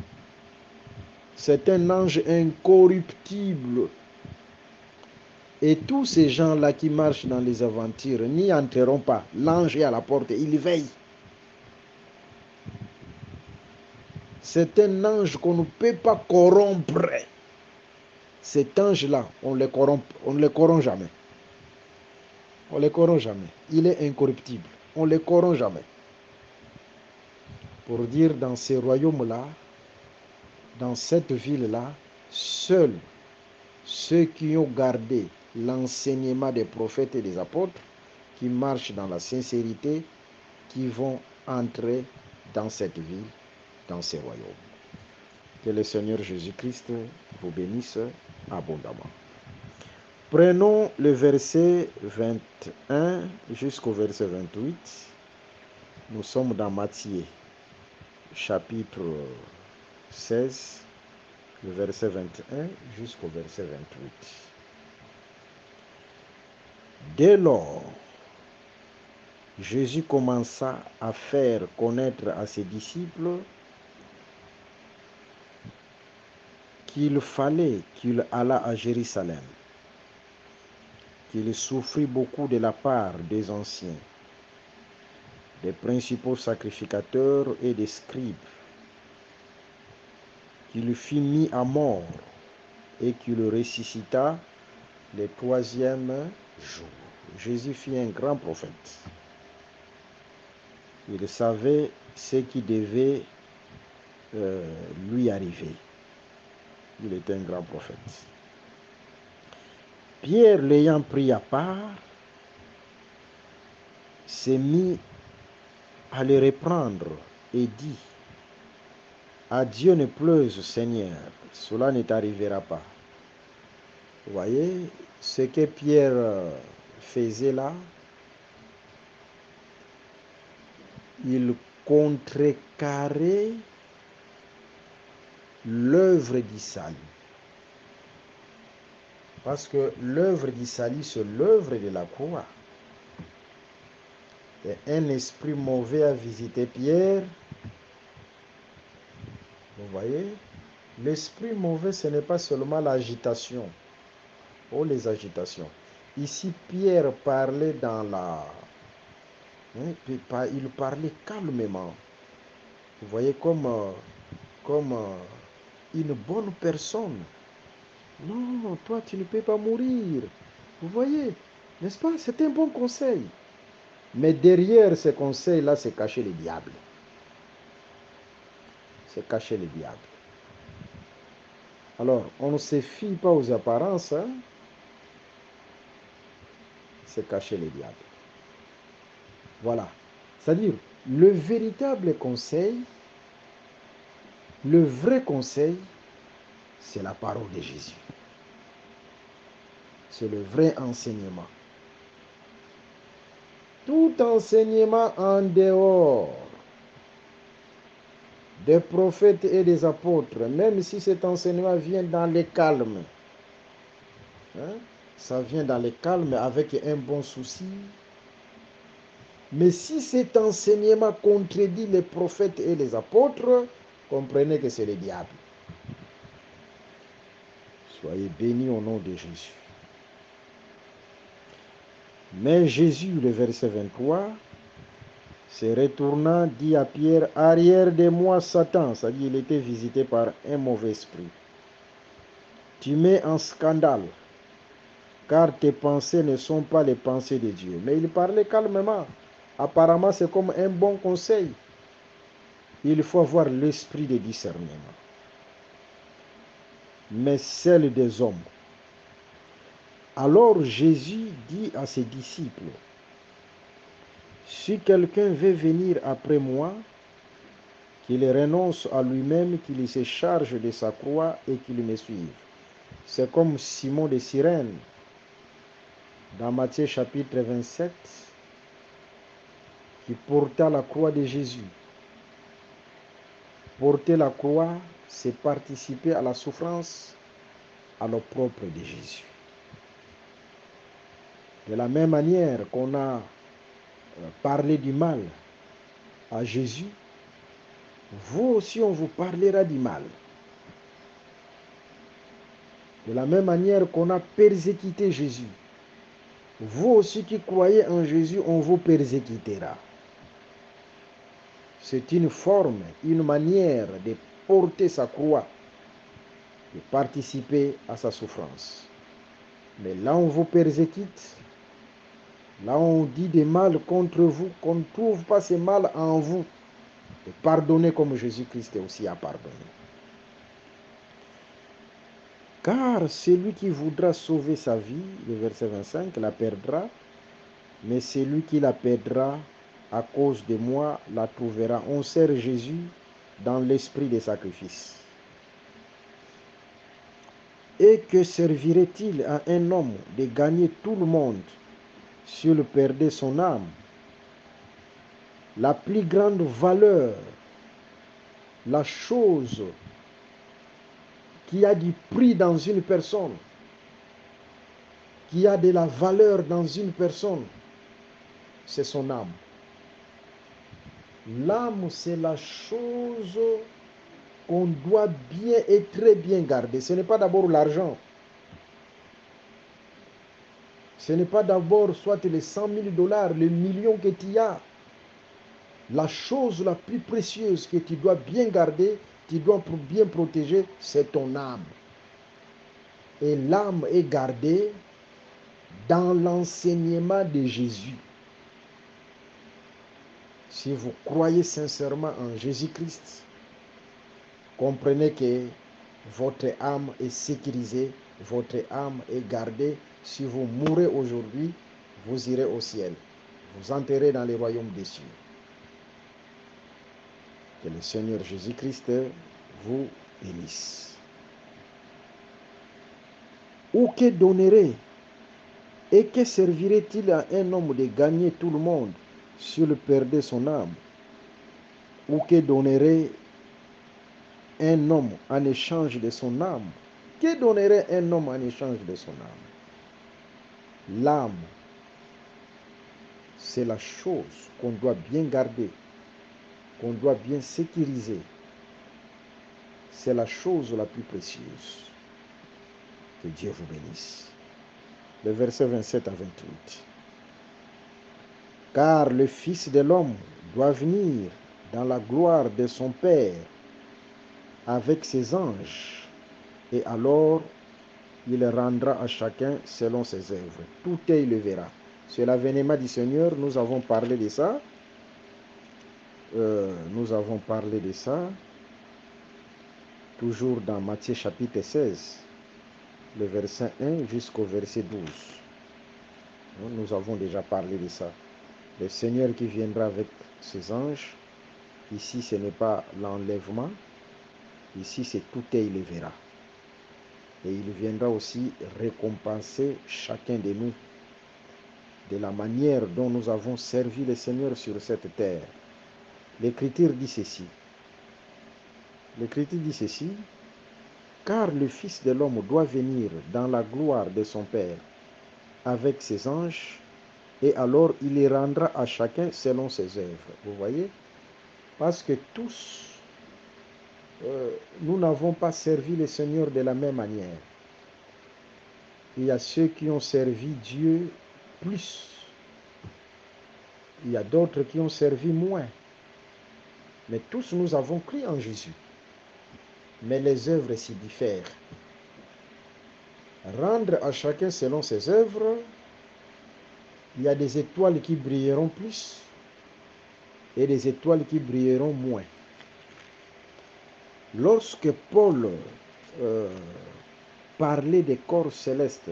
C'est un ange incorruptible. Et tous ces gens-là qui marchent dans les aventures n'y entreront pas. L'ange est à la porte, il veille. C'est un ange qu'on ne peut pas corrompre. Cet ange-là, on ne le corrompt jamais. On ne le corrompt jamais. Il est incorruptible. On ne le corrompt jamais. Pour dire, dans ces royaumes-là, dans cette ville-là, seuls ceux qui ont gardé l'enseignement des prophètes et des apôtres, qui marchent dans la sincérité, qui vont entrer dans cette ville, dans ces royaumes. Que le Seigneur Jésus-Christ vous bénisse abondamment. Prenons le verset 21 jusqu'au verset 28. Nous sommes dans Matthieu, chapitre 16, le verset 21 jusqu'au verset 28. Dès lors, Jésus commença à faire connaître à ses disciples qu'il fallait qu'il allât à Jérusalem, qu'il souffrit beaucoup de la part des anciens, des principaux sacrificateurs et des scribes, qu'il fut mis à mort et qu'il ressuscita le troisième jour. Jésus fut un grand prophète. Il savait ce qui devait lui arriver. Il était un grand prophète. Pierre, l'ayant pris à part, s'est mis à le reprendre et dit: à Dieu ne plaise, Seigneur, cela ne t'arrivera pas. Vous voyez ce que Pierre faisait là? Il contrecarrait l'œuvre du salut. Parce que l'œuvre du salut, c'est l'œuvre de la croix. Et un esprit mauvais a visité Pierre. Vous voyez, l'esprit mauvais, ce n'est pas seulement l'agitation. Oh, les agitations. Ici, Pierre parlait dans il parlait calmement. Vous voyez, comme une bonne personne. Non, toi, tu ne peux pas mourir. Vous voyez, n'est-ce pas? C'est un bon conseil. Mais derrière ce conseil-là, c'est caché le diable. C'est caché le diable. Alors, on ne se fie pas aux apparences. C'est caché le diable. Voilà. C'est-à-dire, le véritable conseil, le vrai conseil, c'est la parole de Jésus. C'est le vrai enseignement. Tout enseignement en dehors des prophètes et des apôtres, même si cet enseignement vient dans le calme, ça vient dans le calme avec un bon souci. Mais si cet enseignement contredit les prophètes et les apôtres, comprenez que c'est le diable. Soyez bénis au nom de Jésus. Mais Jésus, le verset 23, se retournant, dit à Pierre, arrière de moi, Satan. C'est-à-dire qu'il était visité par un mauvais esprit. Tu mets en scandale, car tes pensées ne sont pas les pensées de Dieu. Mais il parlait calmement. Apparemment, c'est comme un bon conseil. Il faut avoir l'esprit de discernement. Mais celle des hommes. Alors Jésus dit à ses disciples, si quelqu'un veut venir après moi, qu'il renonce à lui-même, qu'il se charge de sa croix et qu'il me suive. C'est comme Simon de Cyrène, dans Matthieu chapitre 27, qui porta la croix de Jésus. Porter la croix, c'est participer à la souffrance, à l'opprobre de Jésus. De la même manière qu'on a parlé du mal à Jésus, vous aussi on vous parlera du mal. De la même manière qu'on a persécuté Jésus, vous aussi qui croyez en Jésus, on vous persécutera. C'est une forme, une manière de porter sa croix, de participer à sa souffrance. Mais là on vous persécute, là on dit des mal contre vous, qu'on ne trouve pas ce mal en vous, et pardonnez comme Jésus-Christ aussi a pardonné. Car celui qui voudra sauver sa vie, le verset 25, la perdra, mais celui qui la perdra à cause de moi la trouvera. On sert Jésus dans l'esprit des sacrifices. Et que servirait-il à un homme de gagner tout le monde s'il perdait son âme? La plus grande valeur, la chose qui a du prix dans une personne, qui a de la valeur dans une personne, c'est son âme. L'âme, c'est la chose qu'on doit bien et très bien garder. Ce n'est pas d'abord l'argent. Ce n'est pas d'abord soit les 100 000 dollars, les millions que tu as. La chose la plus précieuse que tu dois bien garder, tu dois bien protéger, c'est ton âme. Et l'âme est gardée dans l'enseignement de Jésus. Si vous croyez sincèrement en Jésus-Christ, comprenez que votre âme est sécurisée, votre âme est gardée. Si vous mourrez aujourd'hui, vous irez au ciel. Vous entrerez dans les royaumes des cieux. Que le Seigneur Jésus-Christ vous bénisse. Ou que donnerait et que servirait-il à un homme de gagner tout le monde s'il perdait son âme? Ou que donnerait un homme en échange de son âme? Que donnerait un homme en échange de son âme? L'âme, c'est la chose qu'on doit bien garder, qu'on doit bien sécuriser. C'est la chose la plus précieuse. Que Dieu vous bénisse. Le verset 27 à 28. Car le Fils de l'homme doit venir dans la gloire de son Père avec ses anges, et alors il rendra à chacun selon ses œuvres. Tout œil le verra. C'est l'avènement du Seigneur, nous avons parlé de ça. Toujours dans Matthieu chapitre 16, le verset 1 jusqu'au verset 12. Nous avons déjà parlé de ça. Le Seigneur qui viendra avec ses anges, ici ce n'est pas l'enlèvement, ici c'est tout œil le verra. Et il viendra aussi récompenser chacun de nous de la manière dont nous avons servi le Seigneur sur cette terre. L'Écriture dit ceci. L'Écriture dit ceci. Car le Fils de l'homme doit venir dans la gloire de son Père avec ses anges, et alors il rendra à chacun selon ses œuvres. Vous voyez? Parce que tous, nous n'avons pas servi le Seigneur de la même manière. Il y a ceux qui ont servi Dieu plus Il y a d'autres qui ont servi moins. Mais tous nous avons cru en Jésus. Mais les œuvres s'y diffèrent. Rendre à chacun selon ses œuvres, il y a des étoiles qui brilleront plus et des étoiles qui brilleront moins. Lorsque Paul parlait des corps célestes,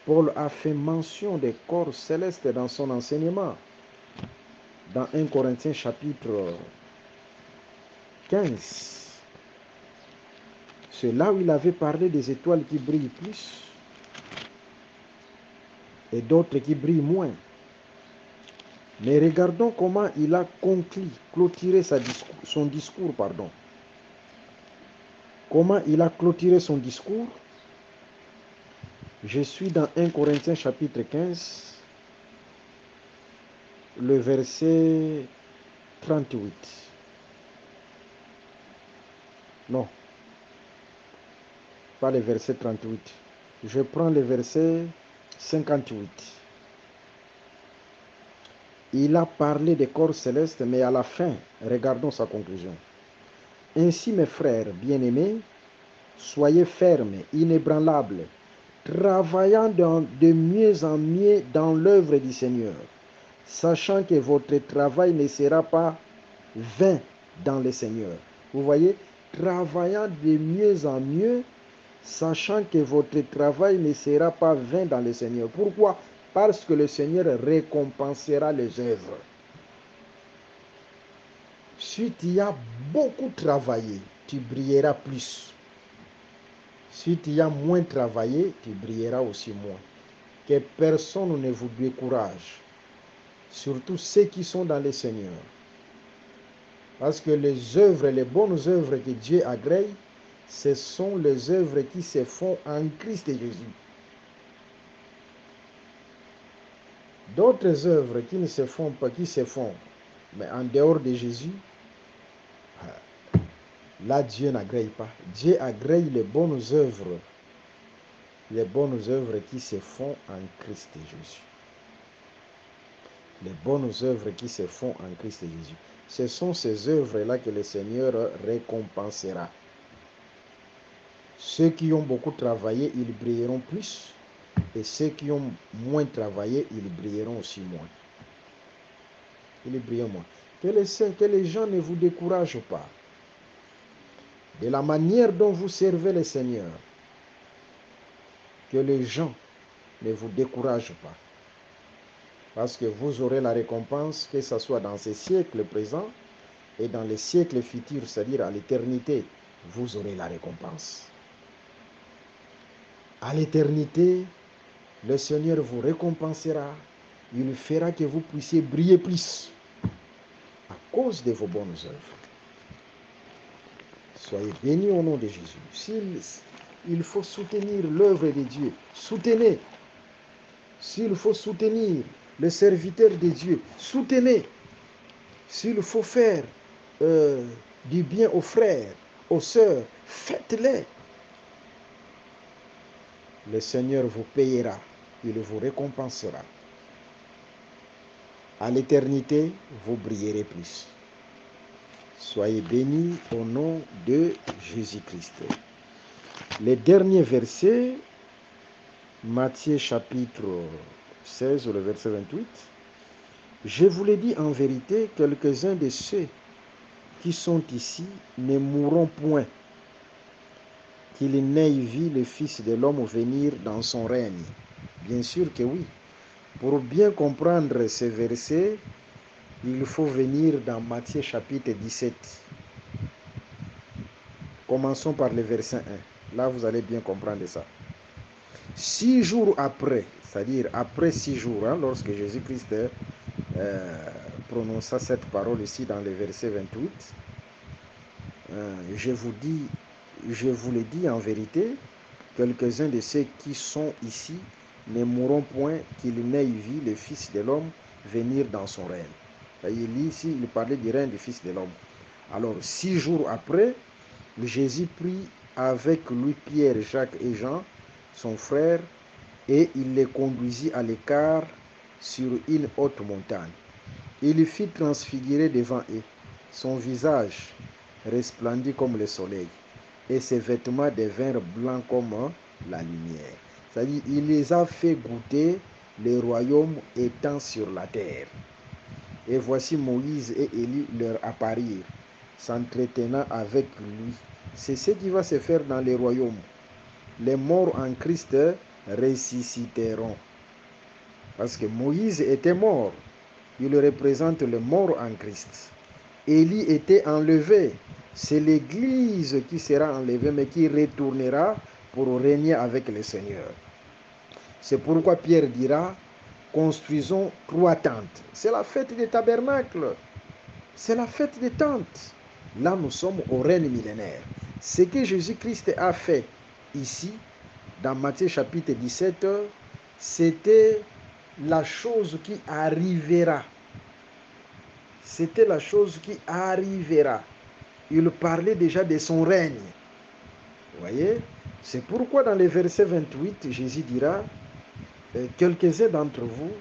Paul a fait mention des corps célestes dans son enseignement. Dans 1 Corinthiens chapitre 15, c'est là où il avait parlé des étoiles qui brillent plus et d'autres qui brillent moins. Mais regardons comment il a clôturé son discours. Comment il a clôturé son discours. Je suis dans 1 Corinthiens chapitre 15, le verset 38. Non, pas le verset 38. Je prends le verset 58. Il a parlé des corps célestes, mais à la fin, regardons sa conclusion. Ainsi, mes frères bien-aimés, soyez fermes, inébranlables, travaillant de mieux en mieux dans l'œuvre du Seigneur, sachant que votre travail ne sera pas vain dans le Seigneur. Vous voyez, travaillant de mieux en mieux, sachant que votre travail ne sera pas vain dans le Seigneur. Pourquoi? Parce que le Seigneur récompensera les œuvres. Si tu as beaucoup travaillé, tu brilleras plus. Si tu as moins travaillé, tu brilleras aussi moins. Que personne ne vous décourage, surtout ceux qui sont dans le Seigneur. Parce que les œuvres, les bonnes œuvres que Dieu agrée, ce sont les œuvres qui se font en Christ Jésus. D'autres œuvres qui ne se font pas, qui se font, mais en dehors de Jésus, là Dieu n'agrée pas. Dieu agrée les bonnes œuvres qui se font en Christ Jésus. Les bonnes œuvres qui se font en Christ Jésus. Ce sont ces œuvres-là que le Seigneur récompensera. Ceux qui ont beaucoup travaillé, ils brilleront plus. Et ceux qui ont moins travaillé, ils brilleront aussi moins. Ils brillent moins. Que les gens ne vous découragent pas. De la manière dont vous servez le Seigneur, que les gens ne vous découragent pas. Parce que vous aurez la récompense, que ce soit dans ces siècles présents et dans les siècles futurs, c'est-à-dire à l'éternité, vous aurez la récompense. À l'éternité, le Seigneur vous récompensera. Il fera que vous puissiez briller plus à cause de vos bonnes œuvres. Soyez bénis au nom de Jésus. Il faut soutenir l'œuvre de Dieu, soutenez. S'il faut soutenir le serviteur de Dieu, soutenez. S'il faut faire du bien aux frères, aux sœurs, faites-le. Le Seigneur vous payera, il vous récompensera. À l'éternité, vous brillerez plus. Soyez bénis au nom de Jésus-Christ. Les derniers versets, Matthieu chapitre 16, le verset 28. Je vous l'ai dit en vérité, quelques-uns de ceux qui sont ici ne mourront point, qu'ils n'aient vu le Fils de l'homme venir dans son règne. Bien sûr que oui. Pour bien comprendre ces versets, il faut venir dans Matthieu chapitre 17. Commençons par le verset 1. Là, vous allez bien comprendre ça. 6 jours après, c'est-à-dire après 6 jours, lorsque Jésus-Christ prononça cette parole ici dans le verset 28, je vous le dis en vérité, quelques-uns de ceux qui sont ici ne mourront point, qu'ils n'aient vu le Fils de l'homme venir dans son règne. Ici, il parlait du règne du Fils de l'homme. Alors, 6 jours après, Jésus prit avec lui Pierre, Jacques et Jean, son frère, et il les conduisit à l'écart sur une haute montagne. Il fut transfiguré devant eux. Son visage resplendit comme le soleil, et ses vêtements devinrent blancs comme la lumière. C'est-à-dire, il les a fait goûter le royaume étant sur la terre. Et voici Moïse et Élie leur apparurent, s'entretenant avec lui. C'est ce qui va se faire dans les royaumes. Les morts en Christ ressusciteront. Parce que Moïse était mort. Il représente le mort en Christ. Élie était enlevé. C'est l'Église qui sera enlevée, mais qui retournera pour régner avec le Seigneur. C'est pourquoi Pierre dira, construisons 3 tentes. C'est la fête des tabernacles. C'est la fête des tentes. Là, nous sommes au règne millénaire. Ce que Jésus-Christ a fait ici, dans Matthieu chapitre 17, c'était la chose qui arrivera. C'était la chose qui arrivera. Il parlait déjà de son règne. Vous voyez? C'est pourquoi dans le verset 28, Jésus dira, quelques-uns d'entre vous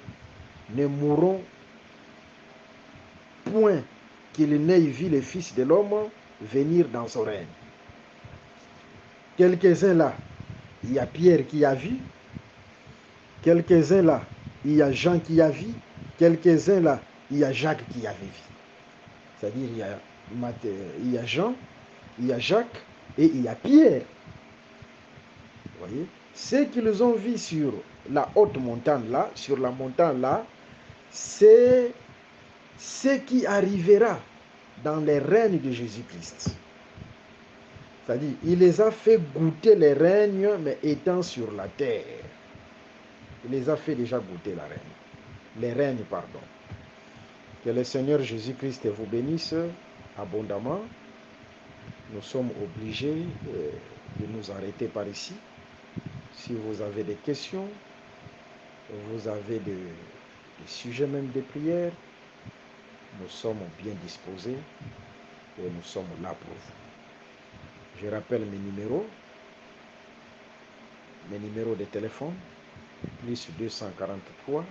ne mourront point qu'il n'ait vu le Fils de l'homme venir dans son règne. Quelques-uns là, il y a Pierre qui a vu. Quelques-uns là, il y a Jean qui a vu. Quelques-uns là, il y a Jacques qui avait vu. C'est-à-dire, il y a Jean, il y a Jacques et il y a Pierre. Vous voyez? Ce qu'ils ont vu sur la haute montagne là, sur la montagne là, c'est ce qui arrivera dans les règnes de Jésus-Christ. C'est-à-dire, il les a fait goûter les règnes, mais étant sur la terre. Il les a fait déjà goûter les règnes, pardon. Que le Seigneur Jésus-Christ vous bénisse abondamment. Nous sommes obligés de nous arrêter par ici. Si vous avez des questions, vous avez des sujets même de prière, nous sommes bien disposés et nous sommes là pour vous. Je rappelle mes numéros de téléphone, plus 243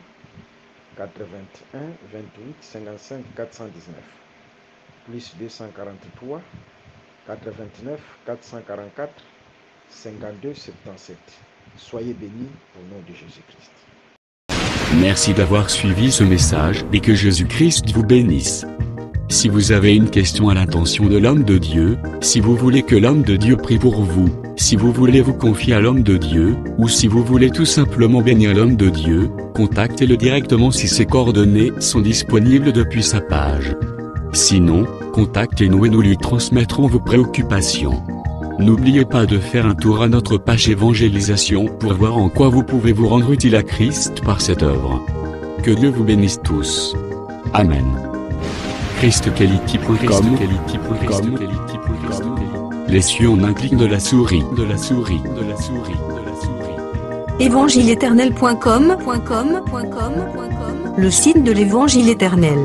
81 28 55 419, plus 243 89 444 52 77. Soyez bénis au nom de Jésus-Christ. Merci d'avoir suivi ce message et que Jésus-Christ vous bénisse. Si vous avez une question à l'intention de l'homme de Dieu, si vous voulez que l'homme de Dieu prie pour vous, si vous voulez vous confier à l'homme de Dieu, ou si vous voulez tout simplement bénir l'homme de Dieu, contactez-le directement si ses coordonnées sont disponibles depuis sa page. Sinon, contactez-nous et nous lui transmettrons vos préoccupations. N'oubliez pas de faire un tour à notre page évangélisation pour voir en quoi vous pouvez vous rendre utile à Christ par cette œuvre. Que Dieu vous bénisse tous. Amen. ChristQuality.com. Les cieux en un clic de la souris. Évangile-éternel.com, le site de l'Évangile éternel.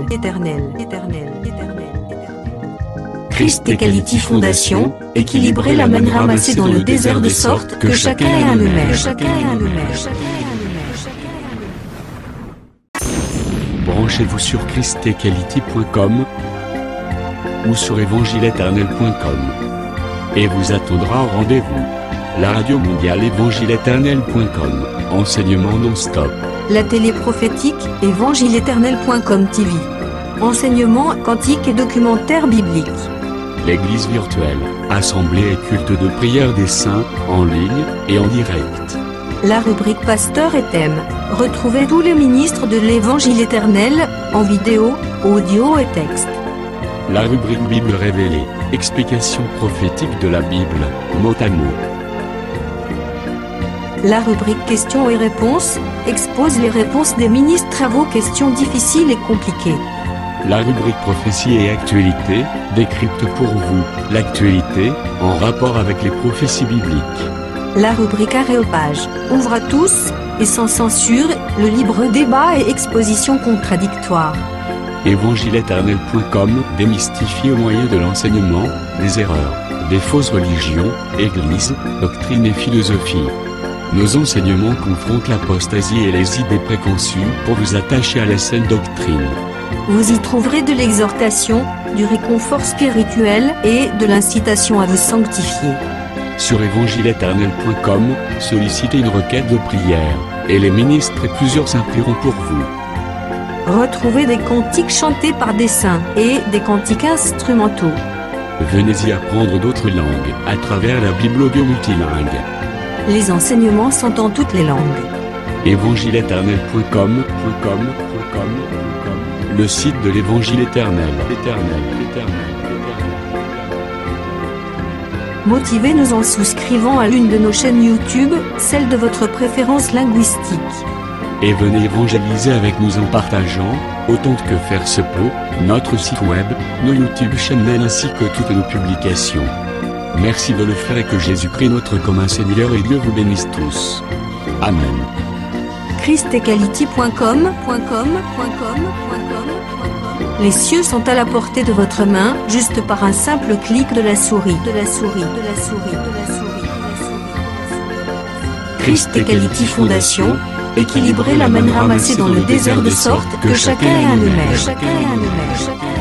Christ Equality Fondation, équilibrer la manne ramassée dans le désert de sorte que chacun ait un maire. Branchez-vous sur ChristEquality.com ou sur évangile-éternel.com et vous attendra au rendez-vous. La radio mondiale évangile-éternel.com, enseignement non-stop. La télé prophétique, évangile-éternel.com TV. Enseignement quantique et documentaire biblique. L'église virtuelle, assemblée et culte de prière des saints, en ligne et en direct. La rubrique Pasteur et thème. Retrouvez tous les ministres de l'Évangile éternel, en vidéo, audio et texte. La rubrique Bible révélée, explication prophétique de la Bible, mot à mot. La rubrique questions et réponses, expose les réponses des ministres à vos questions difficiles et compliquées. La rubrique prophétie et actualité, décrypte pour vous, l'actualité, en rapport avec les prophéties bibliques. La rubrique Aréopage, ouvre à tous, et sans censure, le libre débat et exposition contradictoire. Évangile-éternel.com, démystifié au moyen de l'enseignement, des erreurs, des fausses religions, églises, doctrines et philosophie. Nos enseignements confrontent l'apostasie et les idées préconçues pour vous attacher à la saine doctrine. Vous y trouverez de l'exhortation, du réconfort spirituel et de l'incitation à vous sanctifier. Sur évangile-éternel.com, sollicitez une requête de prière, et les ministres et plusieurs implieront pour vous. Retrouvez des cantiques chantés par des saints et des cantiques instrumentaux. Venez y apprendre d'autres langues à travers la Bible audio multilingue. Les enseignements sont en toutes les langues. évangile-éternel.com, le site de l'Évangile éternel. Motivez-nous en souscrivant à l'une de nos chaînes YouTube, celle de votre préférence linguistique. Et venez évangéliser avec nous en partageant, autant que faire se peut, notre site web, nos YouTube channels ainsi que toutes nos publications. Merci de le faire et que Jésus-Christ notre commun Seigneur et Dieu vous bénisse tous. Amen. christequality.com. Les cieux sont à la portée de votre main, juste par un simple clic de la souris. Christ Equality Fondation, équilibrer la manne ramassée dans le désert de sorte que chacun ait un aimère.